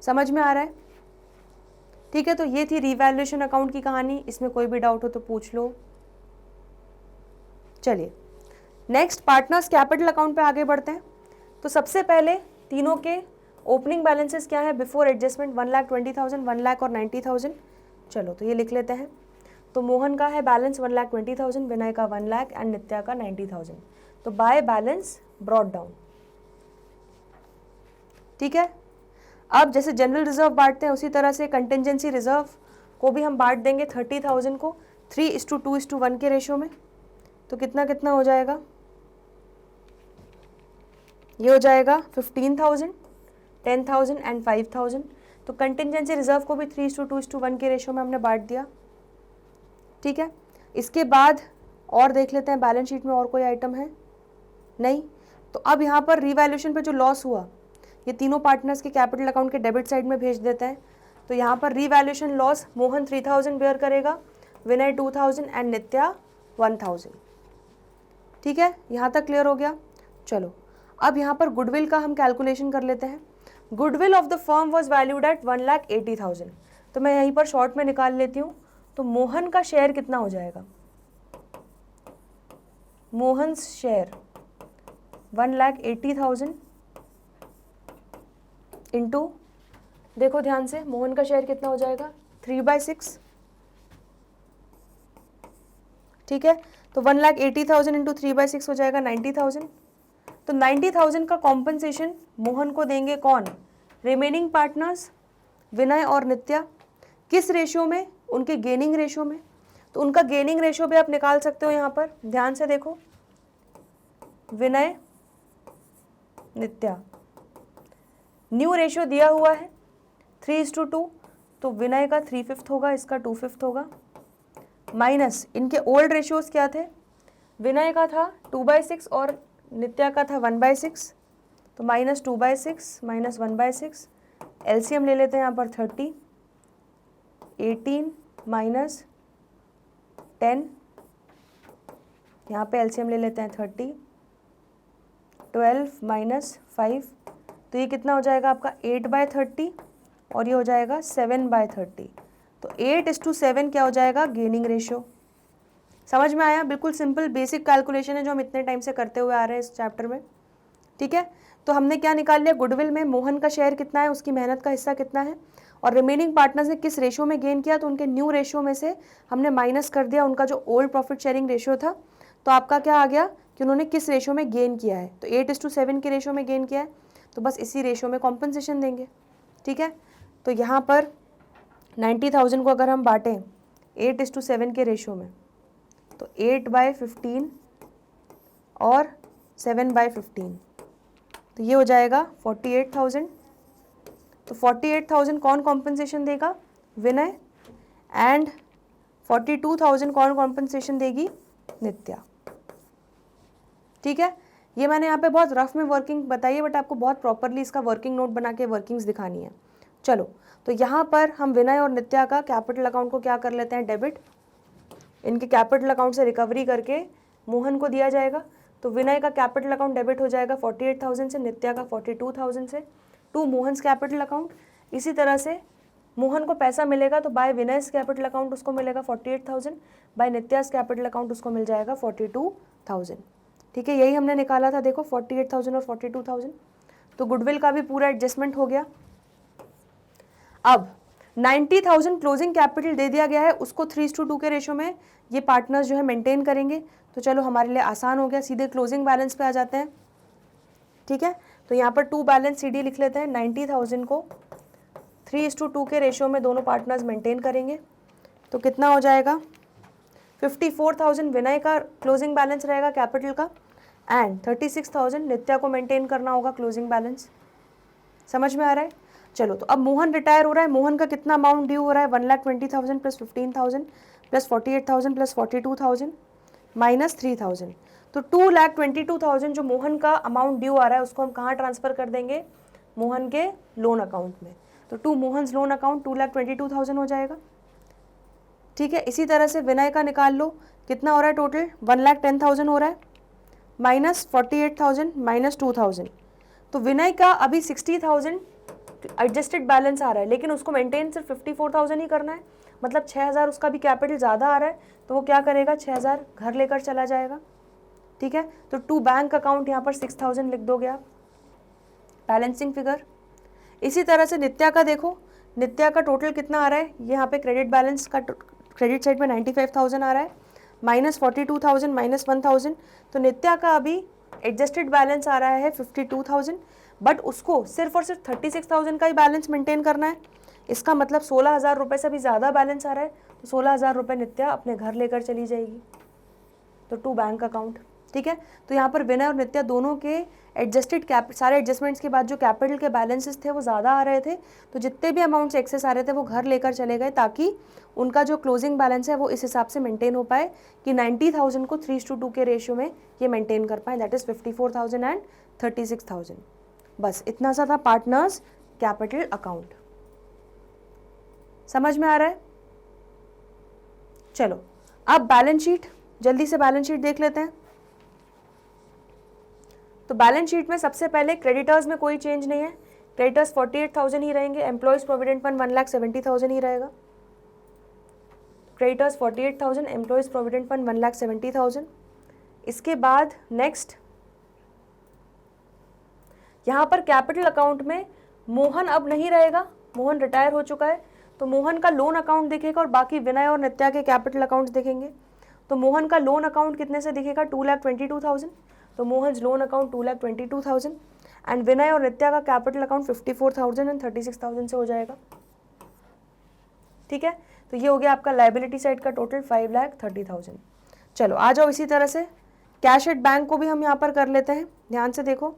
समझ में आ रहा है? ठीक है, तो ये थी रीवैल्यूएशन अकाउंट की कहानी। इसमें कोई भी डाउट हो तो पूछ लो। चलिए नेक्स्ट पार्टनर्स कैपिटल अकाउंट पे आगे बढ़ते हैं। तो सबसे पहले तीनों के ओपनिंग बैलेंसेस क्या है बिफोर एडजस्टमेंट, 1,20,000, 1 लाख और 90,000। चलो तो ये लिख लेते हैं। तो मोहन का है बैलेंस 1,20,000, विनय का 1 लाख एंड नित्या का 90,000। तो बाय बैलेंस ब्रॉट डाउन। ठीक है, अब जैसे जनरल रिजर्व बांटते हैं उसी तरह से कंटिजेंसी रिजर्व को भी हम बांट देंगे 30,000 को 3:2:1 के रेशो में। तो कितना कितना हो जाएगा, ये हो जाएगा 15,000, 10,000 एंड 5,000। तो कंटिजेंसी रिजर्व को भी 3:2:1 के रेशो में हमने बांट दिया। ठीक है, इसके बाद और देख लेते हैं बैलेंस शीट में और कोई आइटम है नहीं। तो अब यहाँ पर रीवैल्यूएशन पे जो लॉस हुआ ये तीनों पार्टनर्स के कैपिटल अकाउंट के डेबिट साइड में भेज देते हैं। तो यहाँ पर रीवैल्यूएशन लॉस मोहन 3,000 बेयर करेगा, विनय 2,000 एंड नित्या 1,000। ठीक है, यहाँ तक क्लियर हो गया। चलो अब यहाँ पर गुडविल का हम कैलकुलेशन कर लेते हैं। Goodwill of the firm was valued eight 1,80,000। तो मैं यहीं पर शॉर्ट में निकाल लेती हूँ। तो मोहन का शेयर कितना हो जाएगा, मोहन शेयर 1,80,000 इंटू, देखो ध्यान से, मोहन का शेयर कितना हो जाएगा 3/6। ठीक है, तो 1,80,000 इंटू 3/6 हो जाएगा 90,000। तो 90,000 का कॉम्पनसेशन मोहन को देंगे कौन, रिमेनिंग पार्टनर्स विनय और नित्या। किस रेशियो में, उनके गेनिंग रेशियो में। तो उनका गेनिंग रेशियो भी आप निकाल सकते हो। यहाँ पर ध्यान से देखो, विनय नित्या न्यू रेशियो दिया हुआ है 3:2। तो विनय का 3/5 होगा, इसका 2/5 होगा, माइनस इनके ओल्ड रेशियोज क्या थे, विनय का था 2/6 और नित्या का था 1/6। तो -2/6 माइनस 1/6, एलसीएम ले लेते हैं यहाँ पर 30, 18 माइनस 10, यहाँ पे एलसीएम ले लेते हैं 30, 12 माइनस 5। तो ये कितना हो जाएगा आपका 8/30 और ये हो जाएगा 7/30। तो 8:7 क्या हो जाएगा, गेनिंग रेशियो। समझ में आया? बिल्कुल सिंपल बेसिक कैलकुलेशन है जो हम इतने टाइम से करते हुए आ रहे हैं इस चैप्टर में। ठीक है, तो हमने क्या निकाल लिया, गुडविल में मोहन का शेयर कितना है, उसकी मेहनत का हिस्सा कितना है, और रिमेनिंग पार्टनर्स ने किस रेशियो में गेन किया। तो उनके न्यू रेशियो में से हमने माइनस कर दिया उनका जो ओल्ड प्रॉफिट शेयरिंग रेशियो था। तो आपका क्या आ गया कि उन्होंने किस रेशियो में गेन किया है। तो 8:7 के रेशियो में गेन किया है, तो बस इसी रेशियो में कॉम्पनसेशन देंगे। ठीक है, तो यहाँ पर 90,000 को अगर हम बांटें 8:7 के रेशियो में, तो 8/15 और 7/15, तो ये हो जाएगा 48,000। तो 48,000 कौन कॉम्पनसेशन देगा, विनय, एंड 42,000 कौन कॉम्पनसेशन देगी, नित्या। ठीक है, ये मैंने यहाँ पे बहुत रफ में वर्किंग बताई है, बट आपको बहुत प्रॉपरली इसका वर्किंग नोट बना के वर्किंग्स दिखानी है। चलो, तो यहाँ पर हम विनय और नित्या का कैपिटल अकाउंट को क्या कर लेते हैं, डेबिट। इनके कैपिटल अकाउंट से रिकवरी करके मोहन को दिया जाएगा। तो विनय का कैपिटल अकाउंट डेबिट हो जाएगा 48,000 से, नित्या का 42,000 से, टू मोहन्स कैपिटल अकाउंट। इसी तरह से मोहन को पैसा मिलेगा तो बाय विनयस कैपिटल अकाउंट उसको मिलेगा 48,000, बाय नित्यास कैपिटल अकाउंट उसको मिल जाएगा 42,000। ठीक है, यही हमने निकाला था, देखो 48,000 और 42,000। तो गुडविल का भी पूरा एडजस्टमेंट हो गया। अब 90,000 क्लोजिंग कैपिटल दे दिया गया है, उसको 3:2 के रेशो में ये पार्टनर्स जो है मेंटेन करेंगे। तो चलो हमारे लिए आसान हो गया, सीधे क्लोजिंग बैलेंस पे आ जाते हैं। ठीक है, तो यहाँ पर 2 बैलेंस सीडी लिख लेते हैं। 90,000 को 3:2 के रेशो में दोनों पार्टनर्स मेंटेन करेंगे। तो कितना हो जाएगा, 54,000 विनय का क्लोजिंग बैलेंस रहेगा कैपिटल का, एंड 36,000 नित्या को मेंटेन करना होगा क्लोजिंग बैलेंस। समझ में आ रहा है? चलो, तो अब मोहन रिटायर हो रहा है। मोहन का कितना अमाउंट ड्यू हो रहा है, 1,20,000 प्लस 15,000 प्लस 48,000 प्लस 42,000 माइनस 3,000। तो 2,22,000 जो मोहन का अमाउंट ड्यू आ रहा है उसको हम कहाँ ट्रांसफर कर देंगे, मोहन के लोन अकाउंट में। तो टू मोहन्स लोन अकाउंट 2,22,000 हो जाएगा। ठीक है, इसी तरह से विनय का निकाल लो, कितना हो रहा है टोटल, 1,10,000 हो रहा है। माइनस 48,000 माइनस 2,000, तो विनय का अभी 60,000 एडजस्टेड बैलेंस आ रहा है, लेकिन उसको मेंटेन सिर्फ 54,000 ही करना है, मतलब 6,000 उसका भी कैपिटल ज़्यादा आ रहा है, तो वो क्या करेगा, 6,000 घर लेकर चला जाएगा। ठीक है, तो टू बैंक अकाउंट यहाँ पर 6,000 लिख दोगे आप, बैलेंसिंग फिगर। इसी तरह से नित्या का देखो, नित्या का टोटल कितना आ रहा है, यहाँ पे क्रेडिट बैलेंस का क्रेडिट साइड में 95,000 आ रहा है, माइनस 42,000 माइनस 1,000, तो नित्या का अभी एडजस्टेड बैलेंस आ रहा है 52,000, बट उसको सिर्फ और सिर्फ 36,000 का ही बैलेंस मेंटेन करना है। इसका मतलब 16,000 रुपये से भी ज़्यादा बैलेंस आ रहा है, तो 16,000 रुपये नित्या अपने घर लेकर चली जाएगी, तो टू बैंक अकाउंट। ठीक है, तो यहाँ पर विनय और नित्या दोनों के एडजस्टेड सारे एडजस्टमेंट्स के बाद जो कैपिटल के बैलेंसेस थे वो ज़्यादा आ रहे थे, तो जितने भी अमाउंट्स एक्सेस आ रहे थे वो घर लेकर चले गए, ताकि उनका जो क्लोजिंग बैलेंस है वो इस हिसाब से मेंटेन हो पाए कि 90,000 को 3:2 के रेशियो में ये मेंटेन कर पाए, दैट इज़ 54,000 एंड 36,000। बस इतना सा था पार्टनर्स कैपिटल अकाउंट। समझ में आ रहा है? चलो अब बैलेंस शीट, जल्दी से बैलेंस शीट देख लेते हैं। तो बैलेंस शीट में सबसे पहले क्रेडिटर्स में कोई चेंज नहीं है, क्रेडिटर्स 48,000 ही रहेंगे, एम्प्लॉयज प्रोविडेंट फंड 1,70,000 ही रहेगा। Creditors 48,000, employees provident fund 1,70,000। इसके बाद नेक्स्ट यहाँ पर कैपिटल अकाउंट में मोहन अब नहीं रहेगा, मोहन रिटायर हो चुका है, तो मोहन का लोन अकाउंट दिखेगा और बाकी विनय और नित्या के कैपिटल अकाउंट्स दिखेंगे। तो मोहन का लोन अकाउंट कितने से दिखेगा, 2,22,000, तो मोहन लोन अकाउंट 2,22,000 एंड विनय और नित्या का कैपिटल अकाउंट 54,000 एंड 36,000 से हो जाएगा। ठीक है, तो ये हो गया आपका लायबिलिटी साइड का टोटल 5,30,000। चलो आ जाओ, इसी तरह से कैश एट बैंक को भी हम यहाँ पर कर लेते हैं, ध्यान से देखो।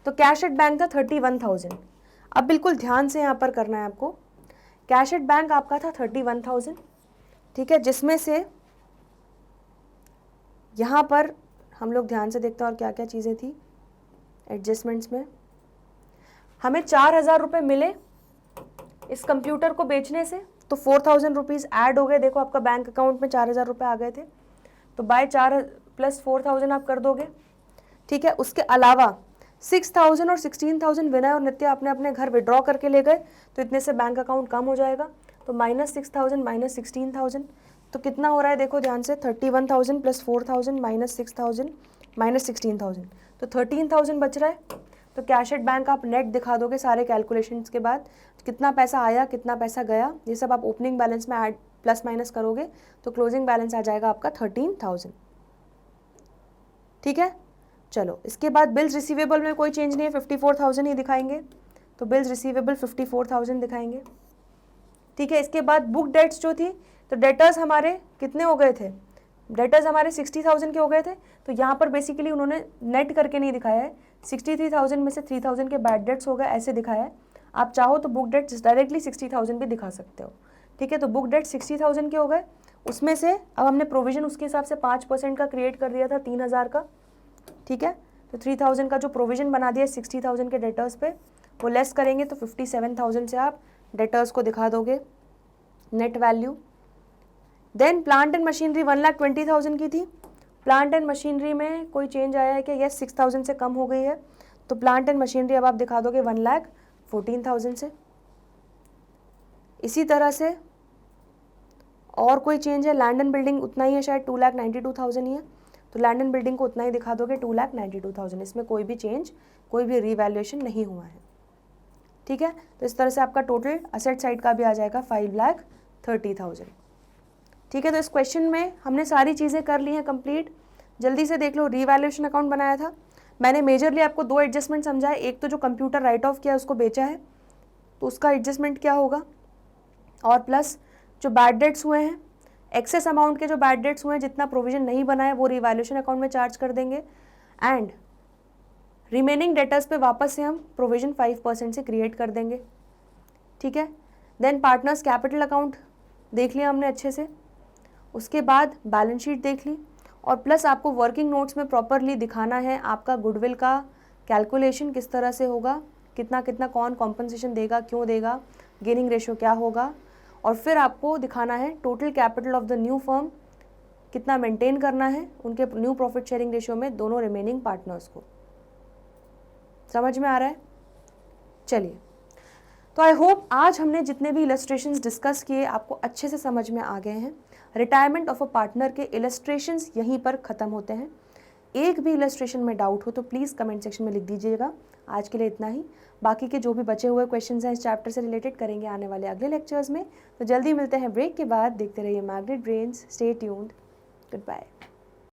तो कैश एट बैंक था 31,000, अब बिल्कुल ध्यान से यहाँ पर करना है आपको। कैश एट बैंक आपका था 31,000, ठीक है, जिसमें से यहाँ पर हम लोग ध्यान से देखते हैं और क्या क्या चीज़ें थी एडजस्टमेंट्स में। हमें 4,000 रुपये मिले इस कंप्यूटर को बेचने से, तो 4,000 रुपीज़ ऐड हो गए। देखो आपका बैंक अकाउंट में 4,000 रुपये आ गए थे, तो बाय 4 प्लस 4,000 आप कर दोगे। ठीक है, उसके अलावा 6,000 और 16,000 विनय और नित्या अपने अपने घर विड्रॉ करके ले गए, तो इतने से बैंक अकाउंट कम हो जाएगा, तो -6,000 माइनस 16,000, तो कितना हो रहा है देखो ध्यान से, 31,000 प्लस 4,000 माइनस 6,000 माइनस 16,000, तो 13,000 बच रहा है। तो कैश एट बैंक आप नेट दिखा दोगे सारे कैलकुलेशंस के बाद, कितना पैसा आया कितना पैसा गया, ये सब आप ओपनिंग बैलेंस में ऐड प्लस माइनस करोगे, तो क्लोजिंग बैलेंस आ जाएगा आपका 13,000। ठीक है, चलो इसके बाद बिल्स रिसीवेबल में कोई चेंज नहीं है, 54,000 ही दिखाएंगे, तो बिल्स रिसीवेबल 54,000 दिखाएंगे। ठीक है, इसके बाद बुक डेट्स जो थी, तो डेटर्स हमारे कितने हो गए थे, डेटर्स हमारे 60,000 के हो गए थे, तो यहाँ पर बेसिकली उन्होंने नेट करके नहीं दिखाया है, 63,000 में से 3,000 के बैड डेट्स हो गए ऐसे दिखाया है। आप चाहो तो बुक डेट्स डायरेक्टली 60,000 भी दिखा सकते हो। ठीक है, तो बुक डेट 60,000 के हो गए, उसमें से अब हमने प्रोविजन उसके हिसाब से 5% का क्रिएट कर दिया था 3,000 का। ठीक है, तो 3,000 का जो प्रोविजन बना दिया 60,000 के डेटर्स पे, वो लेस करेंगे तो 57,000 से आप डेटर्स को दिखा दोगे net value. Then plant and machinery 1,20,000 की थी, प्लांट एंड मशीनरी में कोई चेंज आया है कि यस 6,000 से कम हो गई है, तो प्लांट एंड मशीनरी अब आप दिखा दोगे 1,14,000 से। इसी तरह से और कोई चेंज है, लैंड एंड बिल्डिंग उतना ही है, शायद 2,92,000 ही है, तो लैंड एंड बिल्डिंग को उतना ही दिखा दोगे 2,92,000, इसमें कोई भी चेंज कोई भी रीवैल्यूएशन नहीं हुआ है। ठीक है, तो इस तरह से आपका टोटल असेट साइड का भी आ जाएगा 5,30,000। ठीक है, तो इस क्वेश्चन में हमने सारी चीज़ें कर ली हैं कंप्लीट। जल्दी से देख लो, रीवैल्यूएशन अकाउंट बनाया था मैंने, मेजरली आपको 2 एडजस्टमेंट समझाए, एक तो जो कंप्यूटर राइट ऑफ किया उसको बेचा है तो उसका एडजस्टमेंट क्या होगा, और प्लस जो बैड डेट्स हुए हैं, एक्सेस अमाउंट के जो बैड डेट्स हुए हैं, जितना प्रोविजन नहीं बना है वो रीवैल्यूएशन अकाउंट में चार्ज कर देंगे, एंड रिमेनिंग डेटर्स पे वापस से हम प्रोविजन 5% से क्रिएट कर देंगे। ठीक है, देन पार्टनर्स कैपिटल अकाउंट देख लिया हमने अच्छे से, उसके बाद बैलेंस शीट देख ली, और प्लस आपको वर्किंग नोट्स में प्रॉपरली दिखाना है आपका गुडविल का कैलकुलेशन किस तरह से होगा, कितना कितना कौन कॉम्पनसेशन देगा, क्यों देगा, गेनिंग रेशियो क्या होगा, और फिर आपको दिखाना है total capital of the new firm कितना मेंटेन करना है उनके न्यू प्रॉफिट शेयरिंग रेशियो में दोनों रिमेनिंग पार्टनर्स को। समझ में आ रहा है? चलिए, तो आई होप आज हमने जितने भी इलस्ट्रेशंस डिस्कस किए आपको अच्छे से समझ में आ गए हैं। रिटायरमेंट ऑफ अ पार्टनर के इलस्ट्रेशंस यहीं पर ख़त्म होते हैं। एक भी इलस्ट्रेशन में डाउट हो तो प्लीज़ कमेंट सेक्शन में लिख दीजिएगा। आज के लिए इतना ही। बाकी के जो भी बचे हुए क्वेश्चंस हैं इस चैप्टर से रिलेटेड करेंगे आने वाले अगले लेक्चर्स में। तो जल्दी मिलते हैं ब्रेक के बाद। देखते रहिए magnet brains. Stay tuned. Good bye.